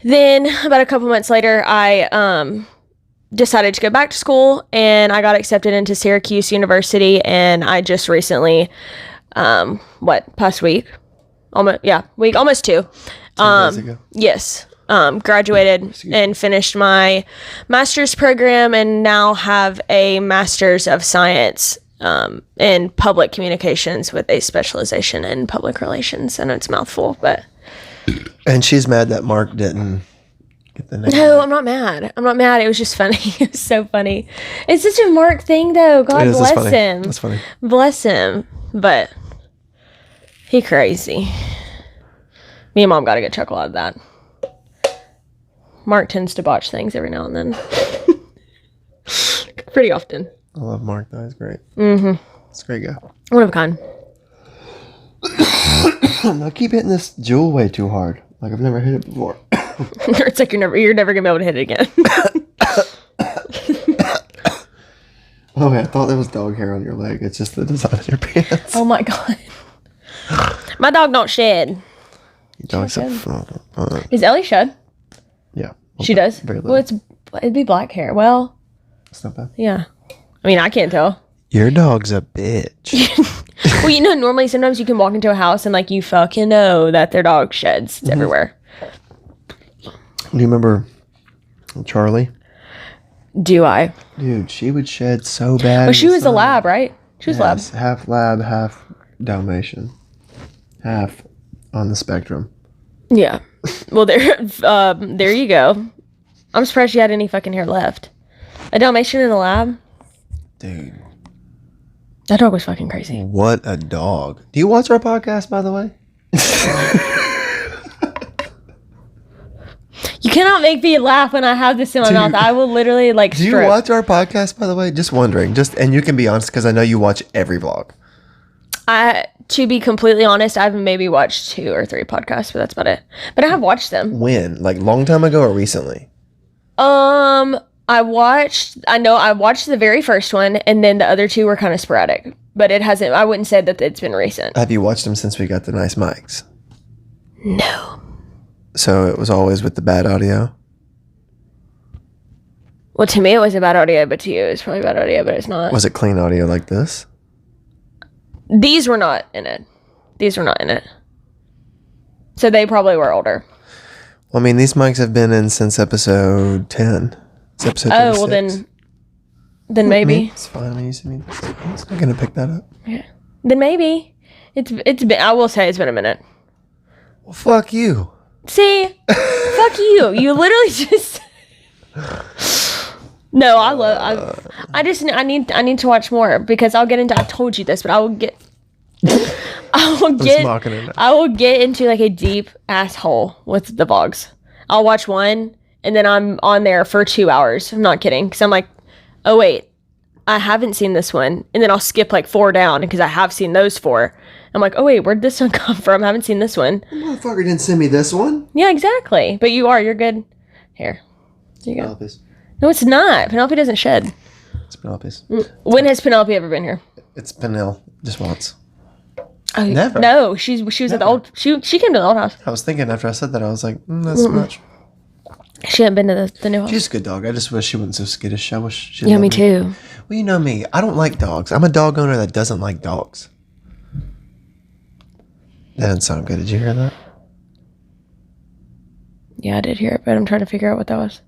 Then about a couple months later, I decided to go back to school and I got accepted into Syracuse University, and I just recently past week, almost 2 days ago. yes, graduated and finished my master's program, and now have a master's of science in public communications with a specialization in public relations. I know it's a mouthful, but And she's mad that Mark didn't get the name. no, I'm not mad. It was just funny. It was so funny. It's such a Mark thing, though. God It is, it's bless funny. him. That's funny. Bless him. But he crazy. Me and Mom got a good chuckle out of that. Mark tends to botch things every now and then. Pretty often. I love Mark, though. He's great. Mm-hmm. He's a great guy. One of a kind. I keep hitting this jewel way too hard. Like I've never hit it before. It's like you're never gonna be able to hit it again. Okay, I thought there was dog hair on your leg. It's just the design of your pants. Oh my god. My dog don't shed. Dogs shed. have, Is Ellie shed? yeah. She does? Very Well, little. it'd be black hair. Well, It's not bad. yeah. I mean, I can't tell. Your dog's a bitch. Well, you know, normally sometimes you can walk into a house and like you fucking know that their dog sheds. It's everywhere. Do you remember Charlie? Do I? Dude, she would shed so bad. Well, she was a lab, right? She was lab. Half lab, half Dalmatian. Half on the spectrum. Yeah. Well, there you go. I'm surprised she had any fucking hair left. A Dalmatian in a lab? Dude. That dog was fucking crazy. What a dog. Do you watch our podcast, by the way? You cannot make me laugh when I have this in my mouth. I will literally like Do you stroke. watch our podcast, by the way? Just wondering. And you can be honest because I know you watch every vlog. To be completely honest, I've maybe watched 2 or 3 podcasts, but that's about it. But I have watched them. When? Like long time ago or recently? I watched the very first one, and then the other 2 were kind of sporadic. But it hasn't. I wouldn't say that it's been recent. Have you watched them since we got the nice mics? No. So it was always with the bad audio? Well, to me it was a bad audio, but to you it's probably bad audio, but it's not. Was it clean audio like this? These were not in it. So they probably were older. Well, I mean, these mics have been in since episode 10. It's episode 36. Oh, well then maybe. It's fine. I mean, it's not going to pick that up. Yeah. Then maybe. It's been, I will say it's been a minute. Well, fuck you. See? Fuck you. You literally just No, I need to watch more because I'll get into, I told you this, but I will get into like a deep asshole with the vlogs. I'll watch one and then I'm on there for 2 hours. I'm not kidding. Cause I'm like, oh wait, I haven't seen this one. And then I'll skip like 4 down because I have seen those 4. I'm like, oh wait, where'd this one come from? I haven't seen this one. The motherfucker didn't send me this one. Yeah, exactly. But you're good. Here. There you go. Penelope's. No, it's not. Penelope doesn't shed. It's Penelope's. When has Penelope ever been here? It's Penel. Just once. Oh, Never. No, she was at the old. She came to the old house. I was thinking after I said that, I was like, that's much. She hadn't been to the new house. She's a good dog. I just wish she wasn't so skittish. I wish she. Yeah, me too. Well, you know me. I don't like dogs. I'm a dog owner that doesn't like dogs. That didn't sound good. Did you hear that? Yeah, I did hear it, but I'm trying to figure out what that was.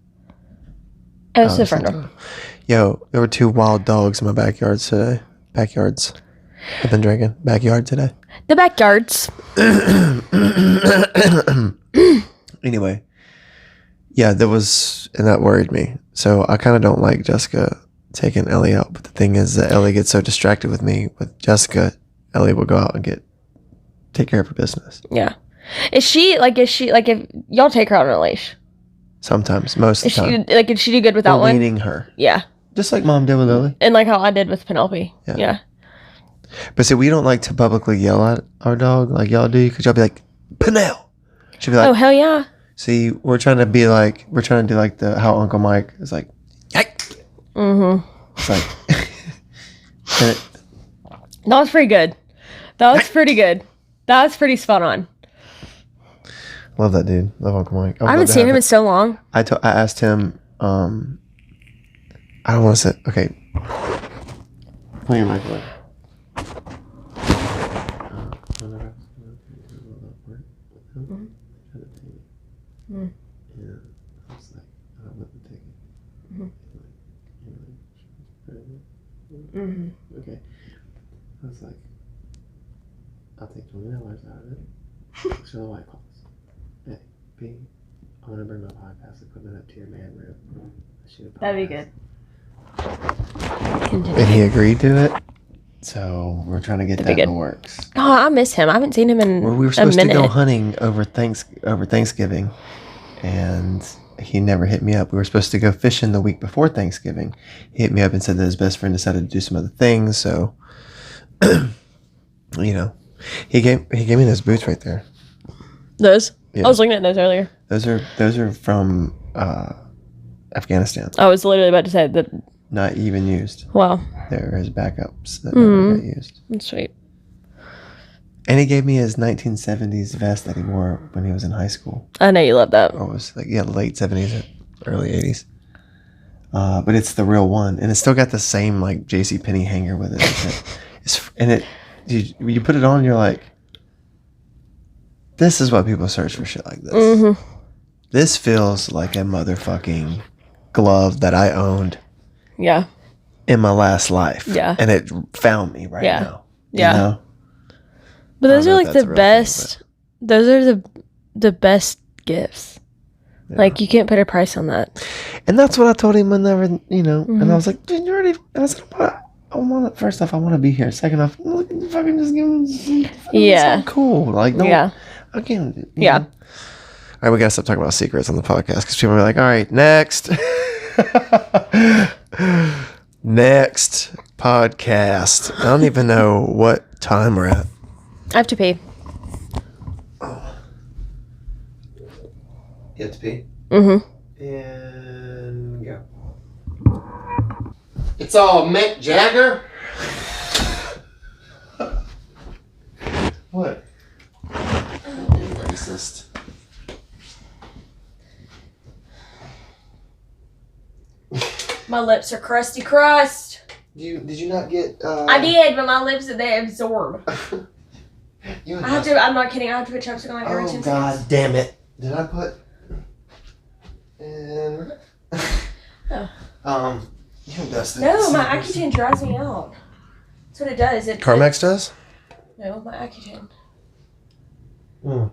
Oh, it's the front door. Yo, there were 2 wild dogs in my backyards today. Backyards. I've been drinking. Backyard today. The backyards. Anyway. Yeah, and that worried me. So I kind of don't like Jessica taking Ellie out. But the thing is that Ellie gets so distracted with me. With Jessica, Ellie will go out and take care of her business. Yeah. Is she like if y'all take her out on a leash? Sometimes, most of the time. Did she do good without one? Leading her. Yeah. Just like Mom did with Lily. And like how I did with Penelope. Yeah. But see, we don't like to publicly yell at our dog like y'all do. Because y'all be like, Penel. She'll be like, oh, hell yeah. See, we're trying to do like how Uncle Mike is like, yike. Mm-hmm. It's like, that was pretty good. That was pretty good. That was pretty spot on. Love that dude. Love Uncle Mike. I haven't seen him in so long. I asked him, I don't want to say, okay. Play your microwave. Mm. Yeah, I was like, I don't want to take it. Mm-hmm. Okay. I was like, I'll take $20 out of it. Show the white calls. A, B, I want to bring my podcast equipment up to your man room. That'd be good. And he agreed to it. So we're trying to get that in the works. Oh, I miss him. I haven't seen him in we were supposed to go hunting over Thanksgiving, and he never hit me up. We were supposed to go fishing the week before Thanksgiving. He hit me up and said that his best friend decided to do some other things. So, you know, he gave me those boots right there. Those? Yeah. I was looking at those earlier. Those are from Afghanistan. I was literally about to say that. Not even used. Wow. They're his backups that never got used. That's sweet. And he gave me his 1970s vest that he wore when he was in high school. I know you love that. Or it was like, late 70s, early 80s. But it's the real one. And it's still got the same, like, JCPenney hanger with it. You put it on, you're like, this is what people search for shit like this. Mm-hmm. This feels like a motherfucking glove that I owned. Yeah. In my last life. Yeah. And it found me right now. Yeah. You know? But those are like the best. Those are the best gifts. Yeah. Like, you can't put a price on that. And that's what I told him whenever, you know, and I was like, dude, you're already, I said, I want to, first off, I want to be here. Second off, fucking just give him something cool. Like, no, I can't. Yeah. Know. All right, we got to stop talking about secrets on the podcast because people are like, all right, next. Next podcast. I don't even know what time we're at. I have to pee. Oh. You have to pee? Mm-hmm. And go. It's all Mick Jagger. What? Racist. My lips are crusty crust. Did you not get? I did, but my lips they absorb. I'm not kidding. I have to put chapstick on like every 10 seconds. Oh god damn it! Did I put? And you dust it. No, my Accutane dries me out. That's what it does. Carmex does? No, my Accutane. Mm.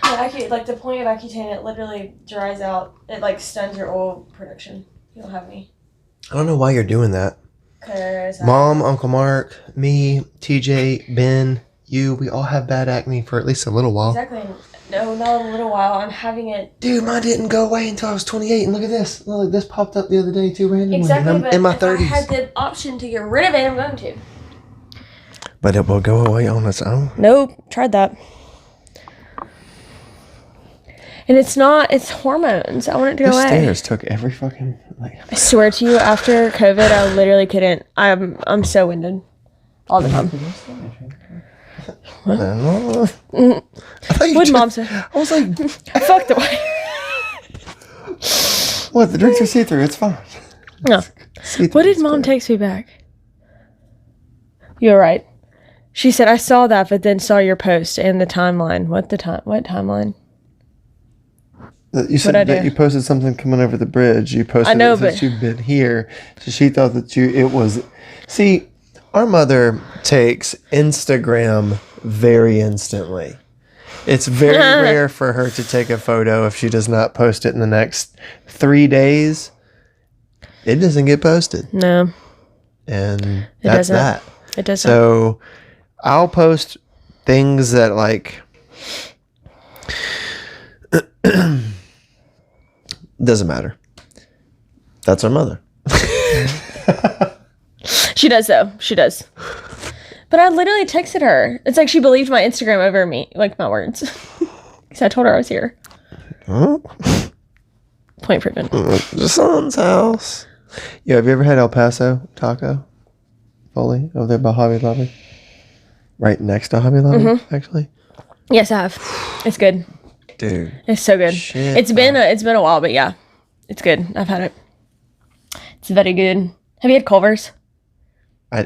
Like the point of Accutane, it literally dries out. It like stuns your oil production. You don't have any. I don't know why you're doing that. Cause Mom, Uncle Mark, me, TJ, Ben, you, we all have bad acne for at least a little while. Exactly. No, not a little while. I'm having it. Dude, mine didn't go away until I was 28. And look at this. Look, this popped up the other day too randomly. Exactly. And I'm in my 30s. If I had the option to get rid of it, I'm going to. But it will go away on its own. Nope. Tried that. And it's hormones. I want it to go away. The stairs took every fucking... I swear to you, after COVID, I literally couldn't. I'm so winded. All the time. What did Mom say? I was like... Fuck the way. What? The drinks are see-through. It's fine. No. What did Mom text me back? You're right. She said, I saw that, but then saw your post and the timeline. What timeline? You said that you posted something coming over the bridge. You posted that you've been here. So she thought that it was... See, our mother takes Instagram very instantly. It's very rare for her to take a photo if she does not post it in the next 3 days. It doesn't get posted. No. And that's that. It doesn't. So I'll post things that like... Doesn't matter. That's our mother. She does, though. She does. But I literally texted her. It's like she believed my Instagram over me, like my words. Because I told her I was here. Huh? Point proven. The son's house. Yeah, have you ever had El Paso taco? Foley over there by Hobby Lobby? Right next to Hobby Lobby, actually? Yes, I have. It's good. Dude. It's so good. Shit, it's been a while, but yeah. It's good. I've had it. It's very good. Have you had Culver's?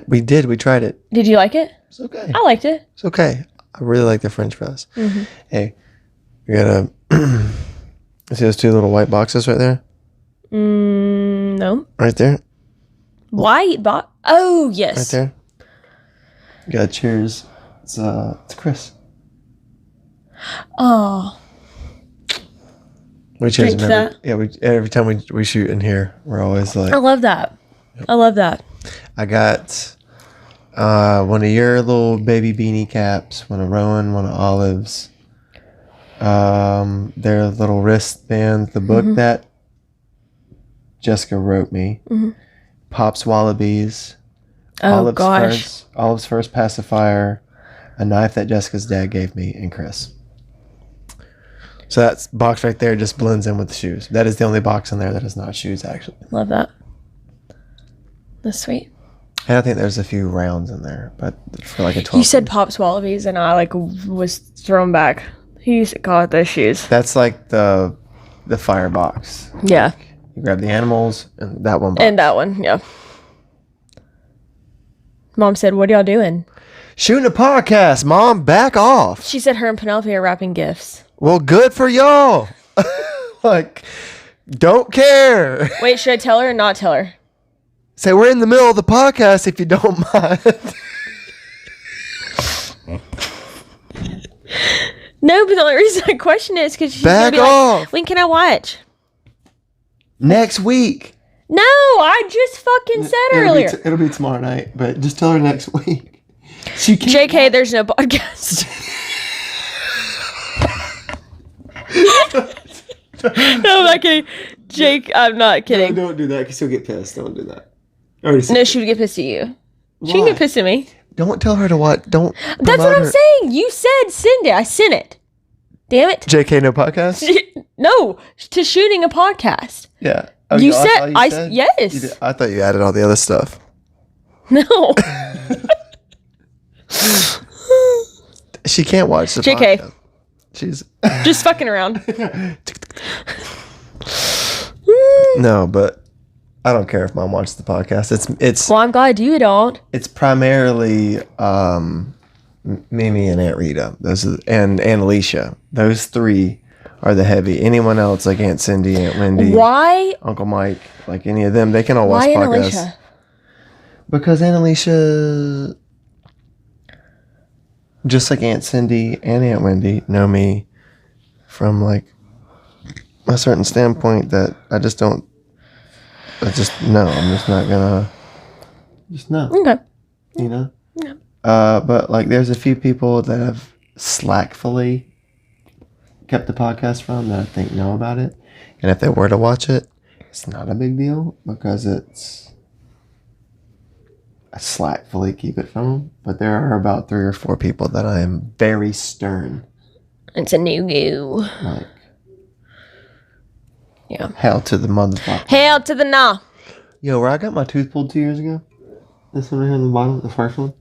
We did. We tried it. Did you like it? It's okay. I liked it. It's okay. I really like the French fries. Mm-hmm. Hey, we got see those two little white boxes right there? No. Right there? White box? Oh, yes. Right there. You got cheers. It's Kris. Oh. We cheers every time we shoot in here. We're always like... I love that. Yep. I love that. I got one of your little baby beanie caps, one of Rowan, one of Olive's. Their little wristbands, the book that Jessica wrote me. Mm-hmm. Pop's Wallabies. Oh, gosh. Olive's first pacifier, a knife that Jessica's dad gave me, and Kris. So that box right there just blends in with the shoes. That is the only box in there that is not shoes, actually. Love that. That's sweet. And I think there's a few rounds in there, but for like a 12. You said Pops Wallabies, and I like was thrown back. He used to call it those shoes. That's like the firebox. Yeah. You grab the animals and that one box. And that one, yeah. Mom said, "What are y'all doing?" Shooting a podcast, Mom. Back off. She said her and Penelope are wrapping gifts. Well, good for y'all. Like, don't care. Wait, should I tell her or not tell her? Say we're in the middle of the podcast if you don't mind. No, but the only reason I question it is because she's Back gonna be off. like, "When can I watch?" Next week. No, I just fucking said earlier. It'll be tomorrow night, but just tell her next week. She can't. JK, there's no podcast. No, I'm not kidding. Jake, I'm not kidding. No, don't do that because she'll get pissed. Don't do that. I already said No, she would get pissed at you. She can Why? get pissed at me. Don't tell her to what. Don't. That's what promote I'm her. saying. You said send it. I sent it. Damn it. JK, no podcast? No, to shooting a podcast. Yeah. Oh, You that's said, all you said? yes. You did- I thought you added all the other stuff. No. She can't watch the JK. podcast. She's Just fucking around. no, but I don't care if Mom watches the podcast. It's Well, I'm glad you don't. it's primarily Mimi and Aunt Rita. And Alicia. Those three are the heavy. Anyone else like Aunt Cindy, Aunt Wendy, Why? Uncle Mike, like any of them, they can all watch Why podcasts. Alicia? Because Aunt Alicia, just like Aunt Cindy and Aunt Wendy, know me from like a certain standpoint that I'm just not gonna, just no, Okay. you know? Yeah. But like there's a few people that have slackfully kept the podcast from that I think know about it. And if they were to watch it, it's not a big deal because I slackfully keep it from them. But there are about 3 or 4 people that I am very stern. It's a new goo. Like, Yeah. hell to the motherfucker. Hell to the nah. Yo, where I got my tooth pulled 2 years ago? This one right here on the bottom, the first one?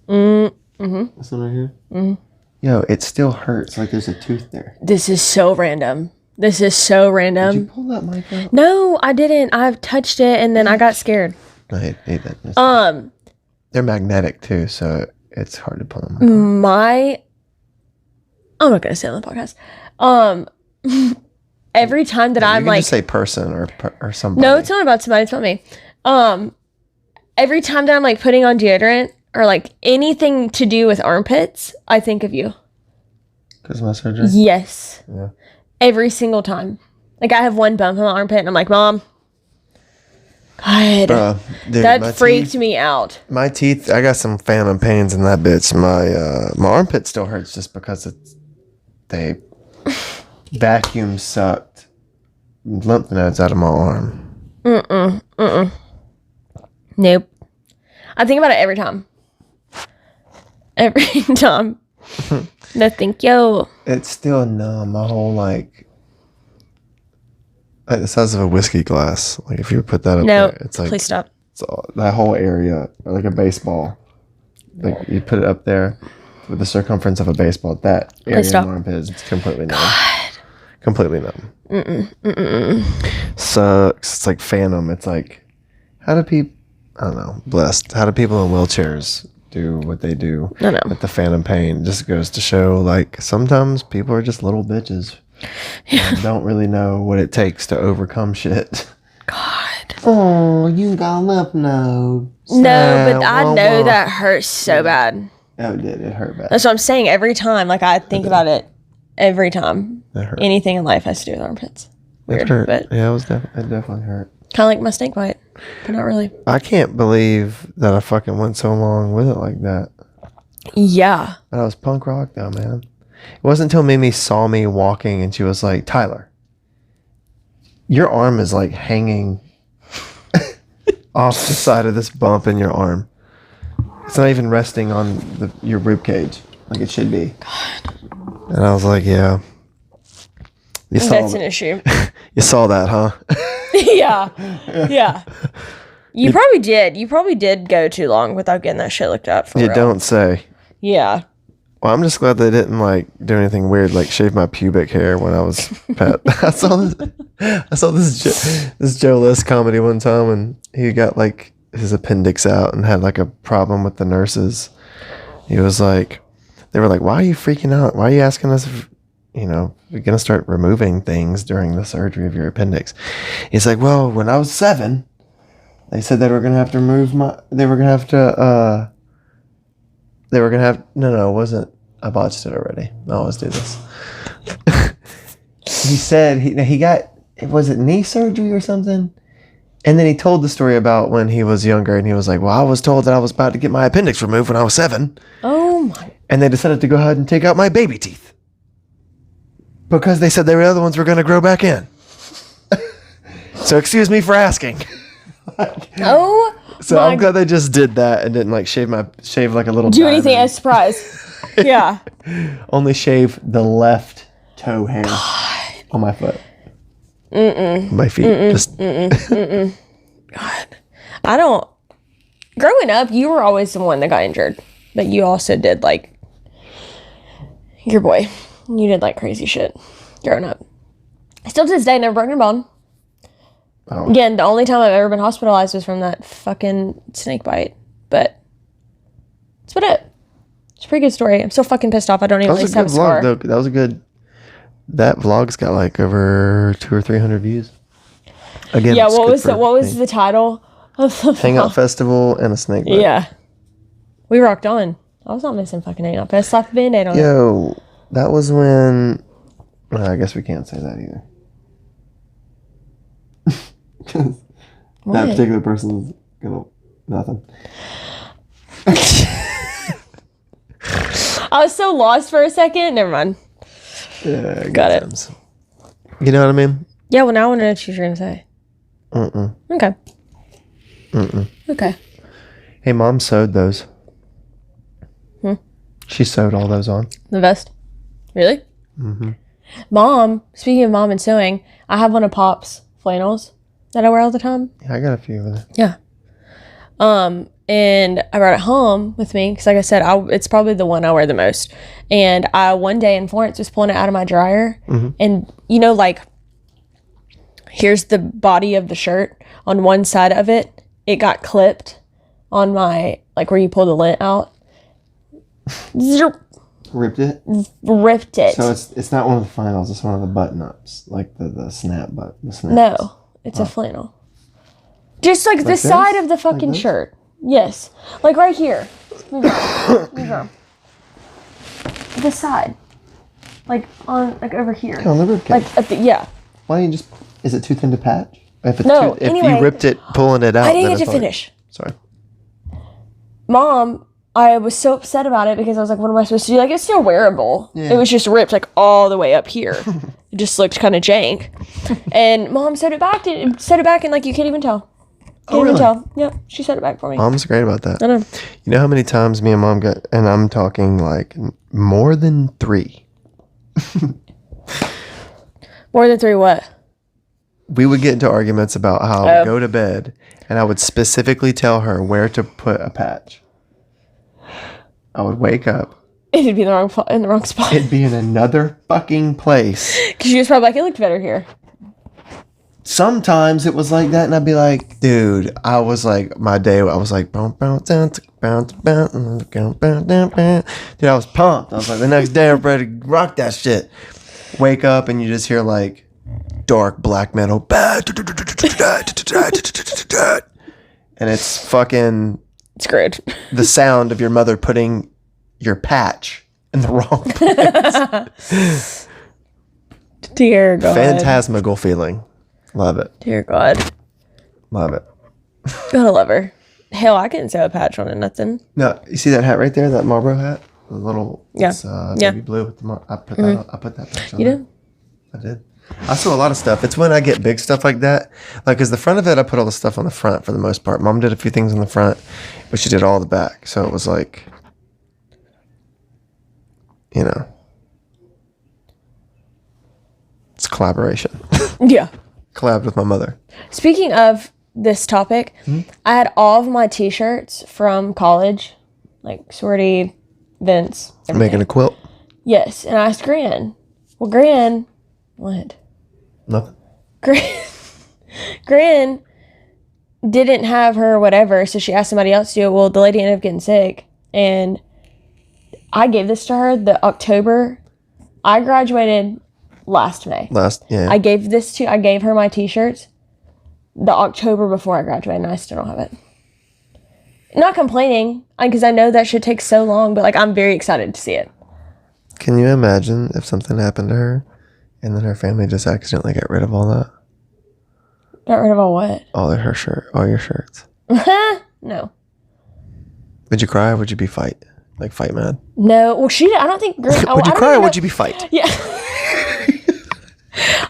Mm-hmm. This one right here? Mm-hmm. Yo, it still hurts like there's a tooth there. This is so random. This is so Did random. you pull that mic out? No, I didn't. I've touched it and then I got scared. I hate that. They're magnetic too, so it's hard to pull them out. I'm not gonna say it on the podcast. Every time that You I'm can like, just say person or somebody. no, it's not about somebody. It's about me. Every time that I'm like putting on deodorant or like anything to do with armpits, I think of you. Because of my surgery? Yes. Yeah. Every single time. Like I have one bump in my armpit and I'm like, Mom. God. Bruh, dude, That my freaked teeth, me out. My teeth, I got some phantom pains in that bitch. My armpit still hurts just because they vacuum sucked lymph nodes out of my arm. Nope. I think about it every time. Every time. No, thank you. It's still numb. My whole like the size of a whiskey glass. Like if you put that up No, there, it's like please stop. it's that whole area, like a baseball. Like you put it up there with the circumference of a baseball. That area in my armpit is completely numb. Completely numb. Sucks. It's like phantom. It's like, how do people? I don't know. Blessed. How do people in wheelchairs do what they do? I know. With the phantom pain, just goes to show like sometimes people are just little bitches. And don't really know what it takes to overcome shit. God. Oh, you got a lymph node. No, but I know that hurts so bad. Oh, it did. It hurt bad. That's what I'm saying. Every time, like I think about it every time. It hurt. Anything in life has to do with armpits. Weird, It hurt. but Yeah, it definitely hurt. kind of like my snake bite, but not really. I can't believe that I fucking went so long with it like that. Yeah. But I was punk rock though, man. It wasn't until Mimi saw me walking and she was like, Tyler, your arm is like hanging off the side of this bump in your arm. It's not even resting on your rib cage like it should be. God. And I was like, yeah. That's an issue. You saw that, huh? Yeah. Yeah. You probably did. You probably did go too long without getting that shit looked up. For You real. don't say. Yeah. Well, I'm just glad they didn't like do anything weird, like shave my pubic hair when I was pet. I saw this Joe List comedy one time, and he got like his appendix out and had like a problem with the nurses. He was like, they were like, "Why are you freaking out? Why are you asking us if, we're gonna start removing things during the surgery of your appendix?" He's like, "Well, when I was 7, they said they were gonna have to remove no, it wasn't. I botched it already. I always do this." He said he got, was it knee surgery or something? And then he told the story about when he was younger, and he was like, "Well, I was told that I was about to get my appendix removed when I was 7. Oh my. And they decided to go ahead and take out my baby teeth. Because they said the other ones were going to grow back in. So excuse me for asking." Oh. So I'm glad they just did that and didn't like shave like a little Do anything diamond. as a surprise. Yeah. Only shave the left toe hair on my foot. My feet. God. I don't. Growing up, you were always the one that got injured. But you also did like. Your boy. You did like crazy shit growing up. Still to this day, never broken a bone. Oh. Again, the only time I've ever been hospitalized was from that fucking snake bite. But that's about it. It's a pretty good story. I'm so fucking pissed off. I don't even That at was least a have good a scar. vlog, though. That was a good. That vlog's got like over 200 or 300 views. Again, Yeah, it's what good was for the title of the Hangout Festival and a snake bite. Yeah. We rocked on. I was not missing fucking Hangout Fest. Slapped a Band-Aid on it. Yo, that was when. I guess we can't say that either. Because that particular person's gonna. Nothing. I was so lost for a second. Never mind. Yeah, Got it. times. You know what I mean? Yeah, well, now I want to know what you're going to say. Okay. Okay. Hey, Mom sewed those. She sewed all those on. The vest. Really? Mm-hmm. Mom, speaking of Mom and sewing, I have one of Pop's flannels that I wear all the time. Yeah, I got a few of them. Yeah. And I brought it home with me because, like I said, it's probably the one I wear the most. And I one day in Florence was pulling it out of my dryer, and like here's the body of the shirt. On one side of it, it got clipped on my where you pull the lint out. Ripped it? Ripped it. So it's not one of the finals, it's one of the button-ups. Like the snap button. The snaps. No, it's a flannel. Just like the this? side of the fucking this? shirt. Yes. Like right here. Move on. Move on. The side. Like over here. On the ribcage. Yeah. Why don't you just... Is it too thin to patch? If anyway, you ripped it pulling it out... I didn't then get to it's like- finish. Sorry. Mom, I was so upset about it because I was like, what am I supposed to do? Like, it's still wearable. Yeah. It was just ripped all the way up here. It just looked kind of jank. And Mom sewed it back and you can't even tell. Can't even tell. Yep, she sewed it back for me. Mom's great about that. I know. You know how many times me and Mom got... And I'm talking like more than 3. More than 3 what? We would get into arguments about how I would go to bed, and I would specifically tell her where to put a patch. I would wake up. It'd be in the wrong spot. It'd be in another fucking place. Because she was probably like, it looked better here. Sometimes it was like that, and I'd be like, dude, I was like, my day, I was like, dude, I was pumped. I was like, the next day, I'm ready to rock that shit. Wake up, and you just hear like dark black metal. And it's fucking Screwed. the sound of your mother putting your patch in the wrong place. Dear God. Phantasmical feeling. Love it. Dear God. Love it. Gotta love her. Hell, I couldn't sew a patch on it, nothing. No, you see that hat right there? That Marlboro hat? The little, Yeah. it's, Yeah. baby blue with the I put that. I put that patch on. You there. did? I did. I sew a lot of stuff. It's when I get big stuff like that. Like, cause the front of it, I put all the stuff on the front for the most part. Mom did a few things on the front, but she did all the back. So it was like, it's collaboration. Yeah. Collabed with my mother. Speaking of this topic. I had all of my t-shirts from college, like sorority, Vince. Making a quilt? Yes, and I asked Gran. Well, Gran, what? Nothing. Gran didn't have her whatever, so she asked somebody else to do it. Well, the lady ended up getting sick, and I gave this to her the October. I graduated last May. Yeah. I gave her my t-shirts the October before I graduated, and I still don't have it. Not complaining, because I know that shit takes so long, but like I'm very excited to see it. Can you imagine if something happened to her and then her family just accidentally got rid of all that? Got rid of all what? All your shirts. No. Would you cry or would you be fight mad? No. Well, I don't think Gran... Would you cry or would you be fight? Yeah.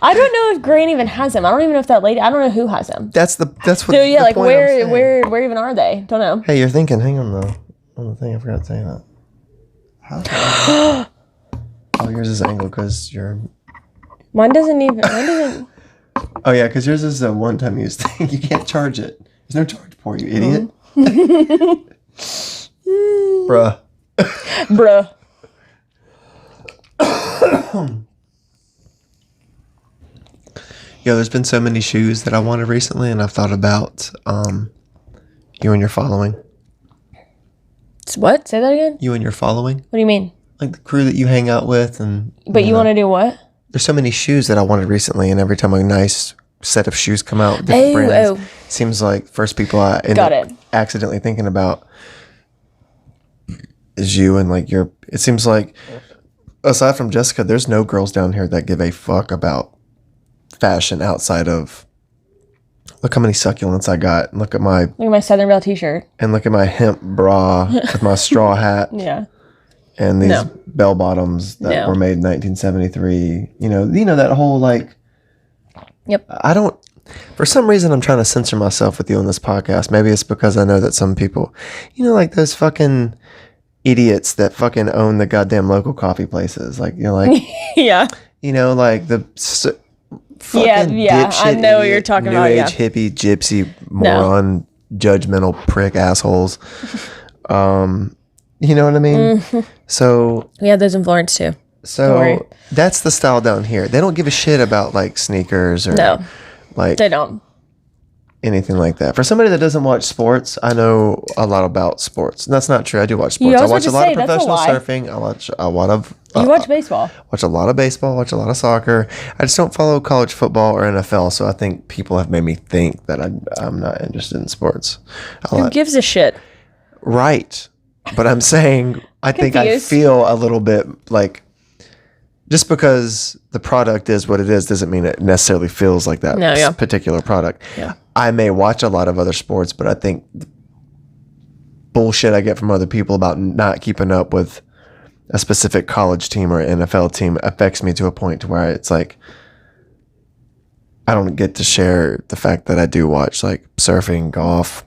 I don't know if Gran even has them. I don't even know if that lady... I don't know who has them. That's what So, yeah, the like, point where even are they? Don't know. Hey, you're thinking, hang on though. On the thing, I forgot to say that. Oh, yours is angled because Mine doesn't... Oh, yeah, because yours is a one-time use thing. You can't charge it. There's no charge port, you idiot. Bruh. Bruh. Yo, there's been so many shoes that I wanted recently, and I've thought about you and your following. What? Say that again? You and your following? What do you mean? Like the crew that you hang out with. But you want to do what? There's so many shoes that I wanted recently, and every time a nice set of shoes come out, different brands, seems like first people I end up accidentally thinking about is you and like it seems like aside from Jessica, there's no girls down here that give a fuck about fashion outside of look how many succulents I got. Look at my Southern Belle t-shirt. And look at my hemp bra with my straw hat. Yeah. And these bell bottoms that were made in 1973. You know that whole like. Yep. I don't. For some reason, I'm trying to censor myself with you on this podcast. Maybe it's because I know that some people, like those fucking idiots that fucking own the goddamn local coffee places. Like like. Yeah. Like the. Fucking yeah. I know what you're talking about. New age hippie, gypsy, moron, judgmental prick assholes. You know what I mean? Mm-hmm. So we have those in Florence too. So that's the style down here. They don't give a shit about like sneakers or like they don't anything like that. For somebody that doesn't watch sports, I know a lot about sports. And that's not true. I do watch sports. I watch a lot of professional surfing. I watch a lot of you watch baseball. Watch a lot of baseball, watch a lot of soccer. I just don't follow college football or NFL, so I think people have made me think that I'm not interested in sports. Who gives a shit? Right. But I'm saying I think I feel a little bit like just because the product is what it is doesn't mean it necessarily feels like that particular product. Yeah. I may watch a lot of other sports, but I think the bullshit I get from other people about not keeping up with a specific college team or NFL team affects me to a point to where it's like I don't get to share the fact that I do watch like surfing, golf,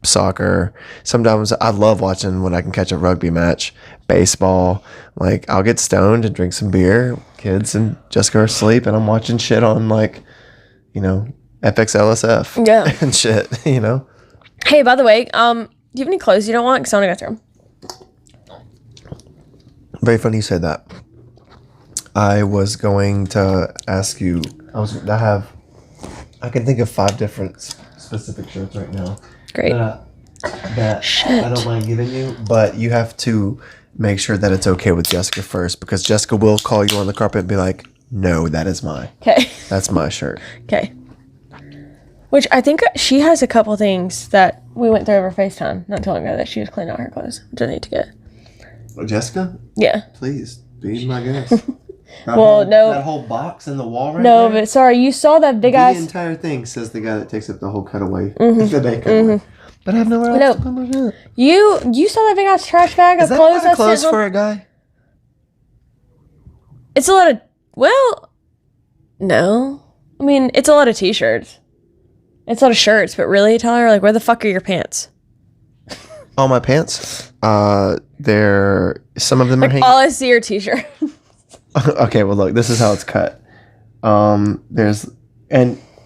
soccer. Sometimes I love watching when I can catch a rugby match, baseball. Like I'll get stoned and drink some beer, kids and Jessica are asleep, and I'm watching shit on like, FXLSF and shit, Hey, by the way, do you have any clothes you don't want? Because I want to go through them. Very funny you said that. I was going to ask you, I can think of 5 different specific shirts right now. Great. That I don't mind giving you, but you have to make sure that it's okay with Jessica first, because Jessica will call you on the carpet and be like, no, that is mine. Okay. That's my shirt. Okay. Which I think she has a couple things that we went through over FaceTime not too long ago that she was cleaning out her clothes, which I need to get. Oh, Jessica? Yeah. Please, be my guest. No. That whole box in the wall right there? No, but sorry, you saw that big ass... The entire thing, says the guy that takes up the whole cutaway. The day cutaway. But I have nowhere else to put my shit. You saw that big ass trash bag of clothes? Is that a lot of clothes for a guy? It's a lot of... Well, no. I mean, it's a lot of t-shirts. It's a lot of shirts, but really, Tyler, like, where the fuck are your pants? All my pants? Some of them are hanging... All I see are t-shirts. Okay, well, look, this is how it's cut. And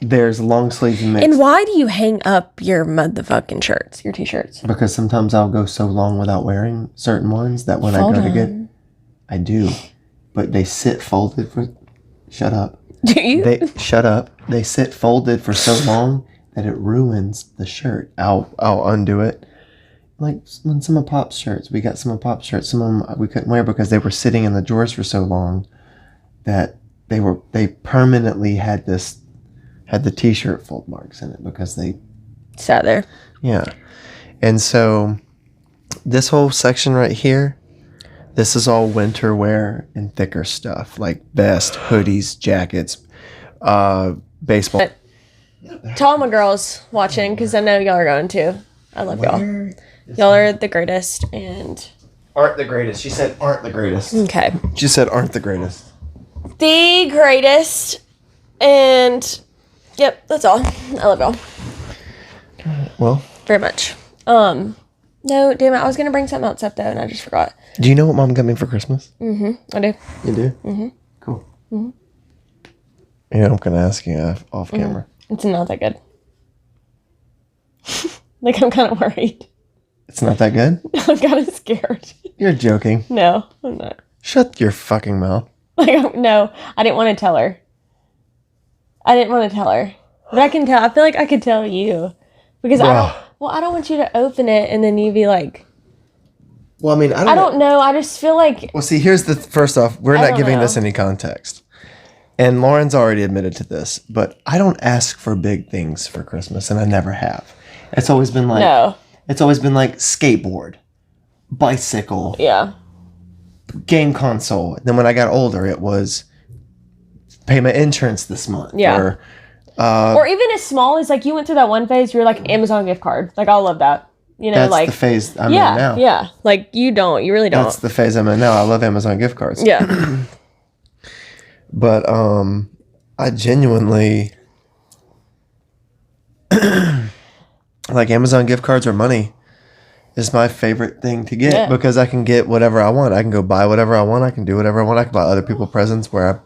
there's long sleeve mix. And why do you hang up your motherfucking shirts, your t-shirts? Because sometimes I'll go so long without wearing certain ones that when I go to get, I do, but they sit folded for. Shut up. Do you? Shut up. They sit folded for so long that it ruins the shirt. I'll undo it. Like when some of Pop's shirts, we got some of Pop's shirts. Some of them we couldn't wear because they were sitting in the drawers for so long that they permanently had the t-shirt fold marks in it because they sat there. Yeah. And so this whole section right here, this is all winter wear and thicker stuff like vest, hoodies, jackets, baseball. To all my girls watching, because I know y'all are going to. I love y'all. Y'all are the greatest, and aren't the greatest. She said aren't the greatest. Okay. She said aren't the greatest. The greatest, and yep, that's all. I love y'all. Well, very much. No, damn it, I was gonna bring something else up though, and I just forgot. Do you know what Mom got me for Christmas? Mm-hmm. I do. You do? Mm-hmm. Cool. Mm-hmm. Yeah, I'm gonna ask you off camera. It's not that good. Like, I'm kind of worried. It's not that good? I'm kind of scared. You're joking. No, I'm not. Shut your fucking mouth. Like, no, I didn't want to tell her. But I can tell. I feel like I could tell you. Because I don't want you to open it and then you be like... Well, I mean, I don't know. I just feel like... Well, see, here's the... First off, we're not giving this any context. And Lauren's already admitted to this. But I don't ask for big things for Christmas, and I never have. It's always been like... No. It's always been like skateboard, bicycle, yeah, game console. Then when I got older, it was pay my insurance this month. Yeah. Or even as small as like you went through that one phase, you're like Amazon gift card. Like I love that. You know, that's like the phase I'm in now. Yeah. Like you really don't. That's the phase I'm in now. I love Amazon gift cards. Yeah. But I genuinely like Amazon gift cards or money is my favorite thing to get because I can get whatever I want. I can go buy whatever I want. I can do whatever I want. I can buy other people presents where I'm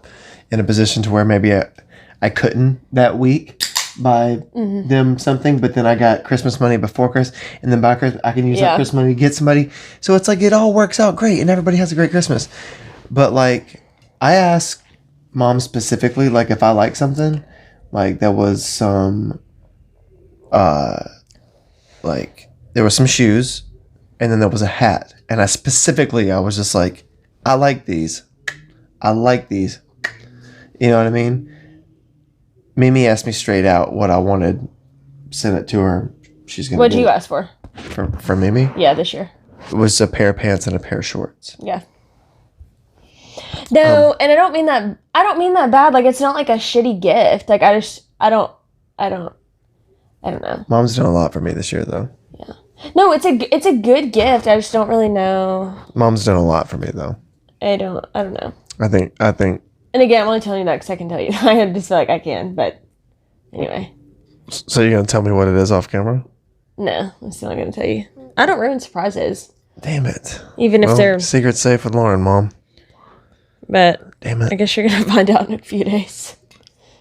in a position to where maybe I couldn't that week buy them something, but then I got Christmas money before Christmas, and then by Christmas I can use that Christmas money to get somebody. So it's like it all works out great, and everybody has a great Christmas. But like I ask Mom specifically, like if I like something, like there was some, like there were some shoes, and then there was a hat, and I was just like, I like these. You know what I mean? Mimi asked me straight out what I wanted. Sent it to her. She's gonna. What'd you ask for? For Mimi? Yeah, this year. It was a pair of pants and a pair of shorts. Yeah. No, and I don't mean that bad. Like it's not like a shitty gift. Like I don't know. Mom's done a lot for me this year, though. Yeah. No, it's a good gift. I just don't really know. Mom's done a lot for me, though. I don't know. I think. And again, I'm only telling you that because I can tell you. I just feel like I can, but anyway. So you're gonna tell me what it is off camera? No, I'm still not gonna tell you. I don't ruin surprises. Damn it. Even if they're secret safe with Lauren, Mom. But damn it. I guess you're gonna find out in a few days.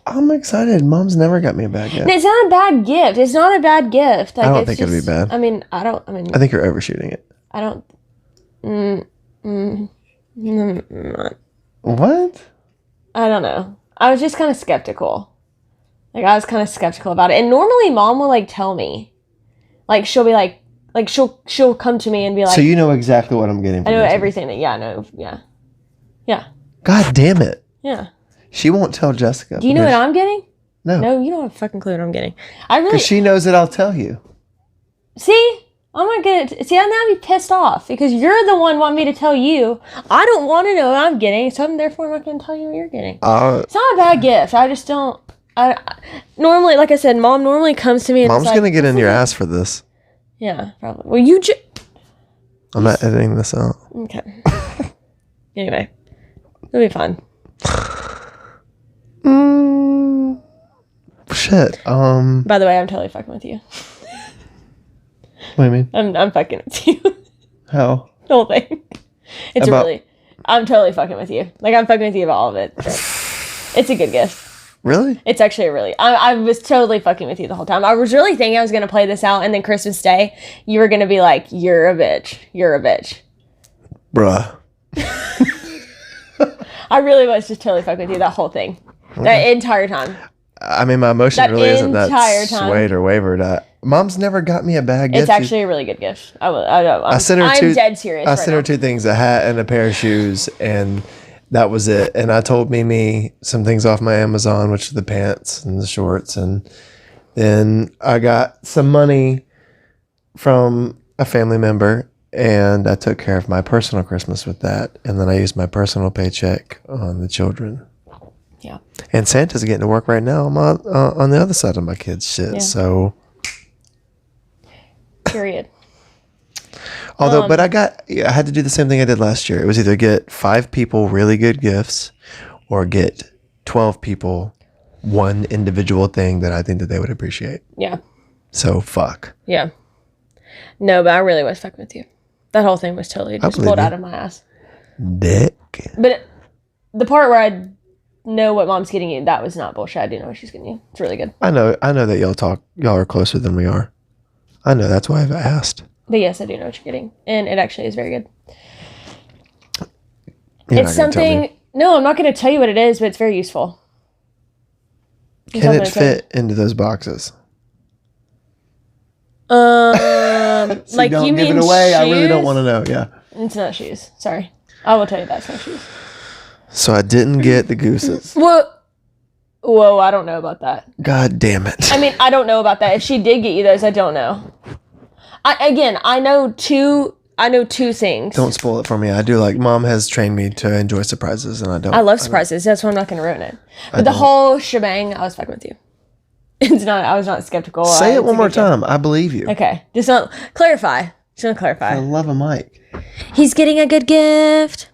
I'm excited. Mom's never got me a bad gift. It's not a bad gift. It's not a bad gift. Like, I don't think it'd be bad. I think you're overshooting it. I don't. What? I don't know. I was just kind of skeptical. Like I was kind of skeptical about it. And normally, Mom will like tell me. Like she'll be like she'll come to me and be like. So you know exactly what I'm getting. I know everything. I know. Yeah. God damn it. Yeah. She won't tell Jessica. Do you know what I'm getting? No. No, you don't have a fucking clue what I'm getting. I really. Because she knows that I'll tell you. See, I'm not gonna. See, I'm now be pissed off because you're the one wanting me to tell you. I don't want to know what I'm getting, so therefore I'm not gonna tell you what you're getting. It's not a bad gift. I just don't. I normally, like I said, Mom normally comes to me and Mom's gonna get in your ass for this. Yeah, probably. Well, you I'm not editing this out. Okay. Anyway, it'll be fun. Shit. By the way, I'm totally fucking with you. What do you mean? I'm fucking with you. How? The whole thing. I'm totally fucking with you. Like I'm fucking with you about all of it. It's a good gift. Really? It's actually I was totally fucking with you the whole time. I was really thinking I was going to play this out, and then Christmas Day, you were going to be like, you're a bitch. You're a bitch. Bruh. I really was just totally fucking with you that whole thing. Okay. That entire time. I mean, my emotion That really isn't entire that time. swayed or wavered. Mom's never got me a bad gift. It's actually a really good gift. I sent her I'm dead serious. I sent her two things: a hat and a pair of shoes, and that was it. And I told Mimi some things off my Amazon, which are the pants and the shorts, and then I got some money from a family member, and I took care of my personal Christmas with that, and then I used my personal paycheck on the children. Yeah. And Santa's getting to work right now on the other side of my kids' shit. Yeah. So. Period. Although, but I had to do the same thing I did last year. It was either get 5 people really good gifts or get 12 people one individual thing that I think that they would appreciate. Yeah. So, fuck. Yeah. No, but I really was fucking with you. That whole thing was totally just pulled out of my ass. Dick. But the part where I know what mom's getting you, that was not bullshit. I do know what she's getting you. It's really good. I know that y'all are closer than we are. I know, that's why I've asked. But yes, I do know what you're getting. And it actually is very good. It's something... No, I'm not going to tell you what it is, but it's very useful. Can it fit into those boxes? Like don't you give mean it away. shoes? I really don't want to know. Yeah. It's not shoes. Sorry. I will tell you that's not shoes. So I didn't get the gooses. Whoa, I don't know about that. God damn it. I mean, I don't know about that. If she did get you those, I don't know. I know two things. Don't spoil it for me. I do Mom has trained me to enjoy surprises, and I don't. I love surprises. That's why I'm not going to ruin it. But the whole shebang, I was fucking with you. I was not skeptical. Say it one more time. I believe you. Okay. Just don't clarify. Just don't clarify. I love a mic. He's getting a good gift.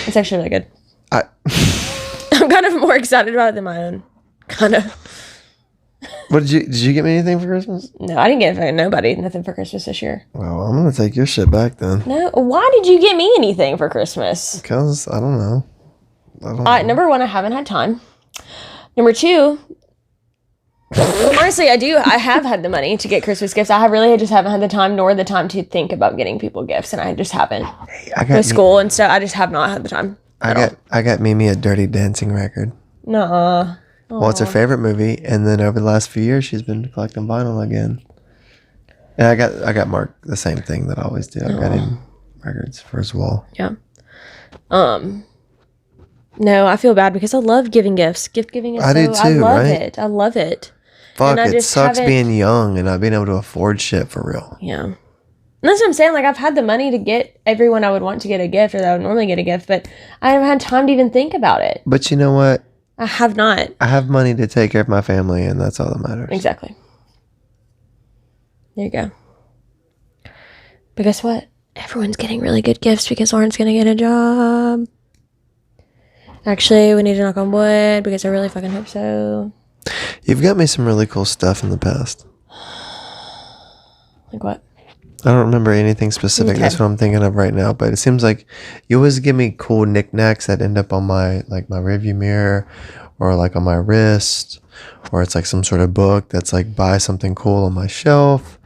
It's actually really good. I'm kind of more excited about it than my own. Kind of. What did you get me anything for Christmas? No, I didn't get nobody nothing for Christmas this year. Well, I'm gonna take your shit back then. No, why did you get me anything for Christmas? Because I don't know. Number one, I haven't had time. Number two, honestly, I have had the money to get Christmas gifts. I just haven't had the time nor the time to think about getting people gifts, and I just haven't. With school and stuff, I just have not had the time. I got Mimi a Dirty Dancing record. Nuh-uh. Well, it's her favorite movie, and then over the last few years, she's been collecting vinyl again. And I got Mark the same thing that I always do. I got him records for his wall. Yeah. No, I feel bad because I love giving gifts. Gift giving is I do too, I love right? it. I love it. Fuck, And it sucks being young and not being able to afford shit for real. Yeah. And that's what I'm saying. I've had the money to get everyone I would want to get a gift or that I would normally get a gift, but I haven't had time to even think about it. But you know what? I have not. I have money to take care of my family, and that's all that matters. Exactly. There you go. But guess what? Everyone's getting really good gifts because Lauren's going to get a job. Actually, we need to knock on wood because I really fucking hope so. You've got me some really cool stuff in the past. Like what? I don't remember anything specific. Okay. That's what I'm thinking of right now. But it seems like you always give me cool knickknacks that end up on my rearview mirror, or on my wrist, or it's some sort of book that's buy something cool on my shelf.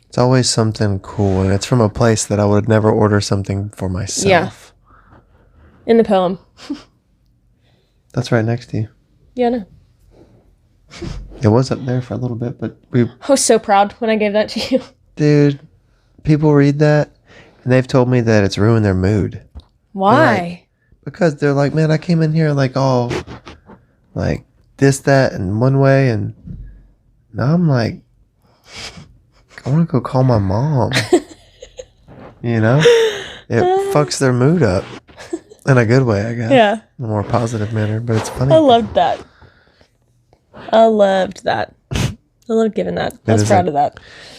It's always something cool, and it's from a place that I would never order something for myself. Yeah. In the poem. That's right next to you. Yeah, I know. It was up there for a little bit, but I was so proud when I gave that to you. Dude, people read that, and they've told me that it's ruined their mood. Why? Because they're like, man, I came in here all this, that, and one way, and now I'm like, I want to go call my mom. It fucks their mood up in a good way, I guess. Yeah. In a more positive manner, but it's funny. I loved that. I loved that. I loved giving that. I was proud of that.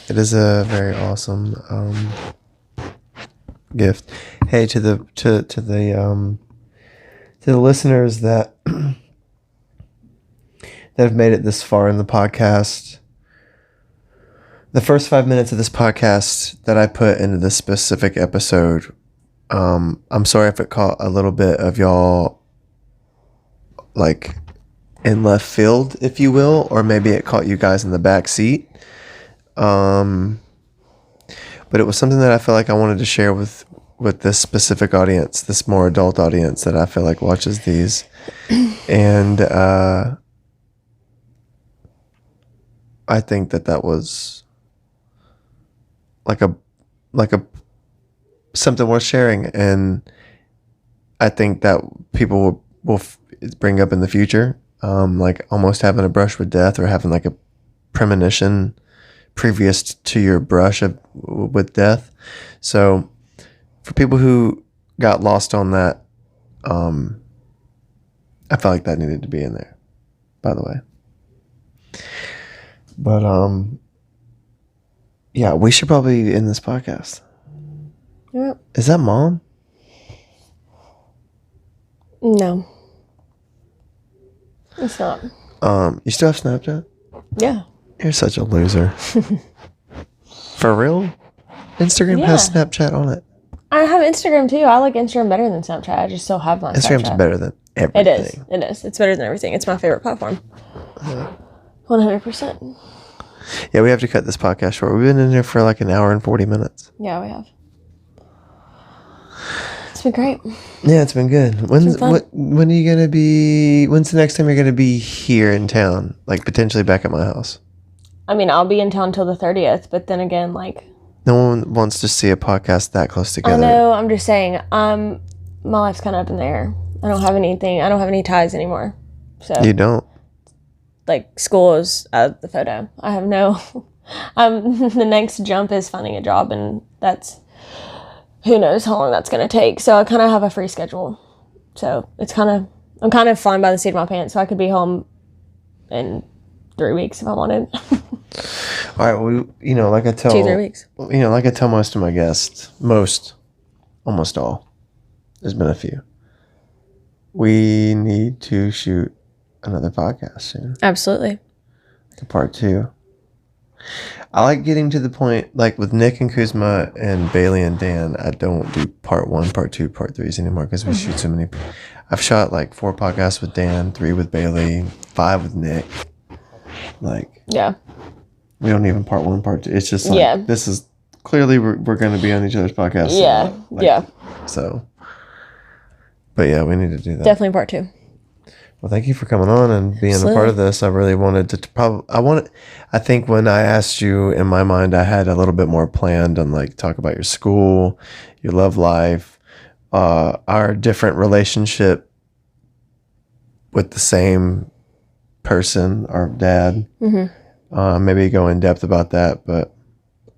It is a very awesome gift. Hey, to the listeners that that have made it this far in the podcast. The first 5 minutes of this podcast that I put into this specific episode, I'm sorry if it caught a little bit of y'all like in left field, if you will, or maybe it caught you guys in the back seat. But it was something that I feel like I wanted to share with this specific audience, this more adult audience that I feel like watches these. And I think that was like a something worth sharing, and I think that people will bring up in the future, like almost having a brush with death or having like a premonition previous to your brush with death. So for people who got lost on that, I felt like that needed to be in there, by the way. But yeah, we should probably end this podcast. Yep. Is that Mom? No. It's not. You still have Snapchat? Yeah. You're such a loser. For real? Instagram has Snapchat on it. I have Instagram too. I like Instagram better than Snapchat. I just still have my Instagram's Snapchat. better than everything. It is. It is. It's better than everything. It's my favorite platform. 100%. Yeah, we have to cut this podcast short. We've been in here for like an hour and 40 minutes. Yeah, we have. It's been great. Yeah, it's been good. When are you gonna be? When's the next time you're gonna be here in town? Like potentially back at my house. I mean, I'll be in town till the 30th, but then again, like, no one wants to see a podcast that close together. I know. I'm just saying. My life's kind of up in the air. I don't have anything. I don't have any ties anymore. So you don't. Like, school is out of the photo. I have no. The next jump is finding a job, and that's who knows how long that's going to take. So I kind of have a free schedule. So I'm kind of flying by the seat of my pants. So I could be home in 3 weeks if I wanted. All right. Well, like I tell 2-3 weeks. Like I tell most of my guests, almost all. There's been a few. We need to shoot another podcast soon. Absolutely. Like a part 2. I like getting to the point, like with Nick and Kuzma and Bailey and Dan, I don't do part 1, part 2, part 3s anymore because we shoot so many. I've shot like 4 podcasts with Dan, 3 with Bailey, 5 with Nick. Like, yeah. We don't even part 1, part 2. It's just like, this is clearly we're going to be on each other's podcasts. Yeah. So, but yeah, we need to do that. Definitely part 2. Well, thank you for coming on and being a part of this. I really wanted to I think when I asked you, in my mind, I had a little bit more planned on like talk about your school, your love life, our different relationship with the same person, our dad. Mm-hmm. Maybe go in depth about that, but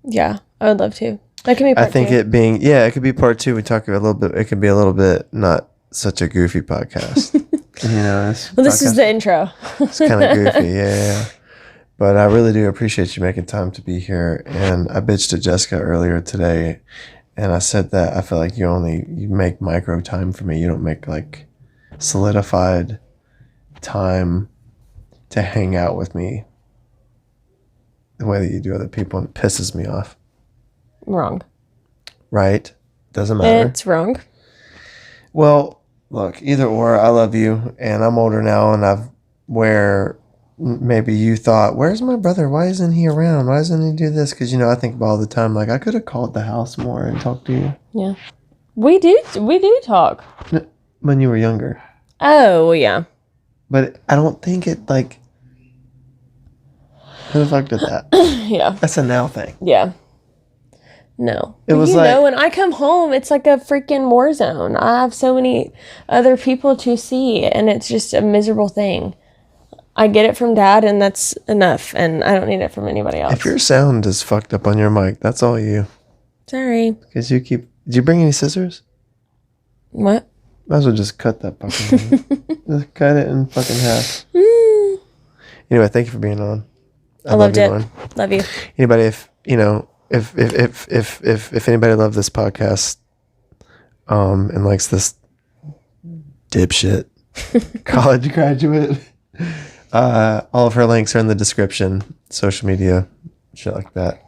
yeah, I would love to. That can be part 2. I think it could be part 2. We talk a little bit. It could be a little bit not such a goofy podcast. This is the intro. It's kind of goofy, yeah. But I really do appreciate you making time to be here. And I bitched to Jessica earlier today, and I said that I feel like you make micro time for me. You don't make like solidified time to hang out with me the way that you do other people, and it pisses me off. Wrong. Right? Doesn't matter. It's wrong. Well, look, either or, I love you, and I'm older now, and where maybe you thought, where's my brother? Why isn't he around? Why doesn't he do this? Because, I think about all the time, like, I could have called the house more and talked to you. Yeah. We do talk. When you were younger. Oh, yeah. But I don't think it, like, who the fuck did that? Yeah. That's a now thing. Yeah. No. It was like, when I come home, it's like a freaking war zone. I have so many other people to see, and it's just a miserable thing. I get it from Dad, and that's enough, and I don't need it from anybody else. if your sound is fucked up on your mic, that's all you. Sorry. Because did you bring any scissors? What? Might as well just cut that fucking thing. Just cut it in fucking half. Anyway, thank you for being on. I loved it. Lauren. Love you. Anybody, if anybody loved this podcast, and likes this dipshit college graduate, all of her links are in the description, social media, shit like that.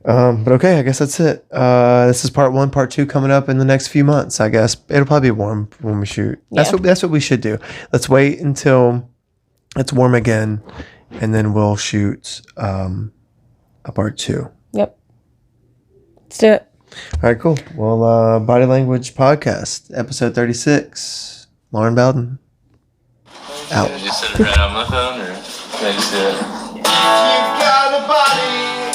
But okay, I guess that's it. This is part 1. Part 2 coming up in the next few months. I guess it'll probably be warm when we shoot. Yeah. That's what we should do. Let's wait until it's warm again, and then we'll shoot a part 2. Yep. Let's do it. All right, cool. Well, Body Language Podcast, episode 36. Lauren Bowden. Out. Did you set it right on my phone, or can I just do it? You've got a body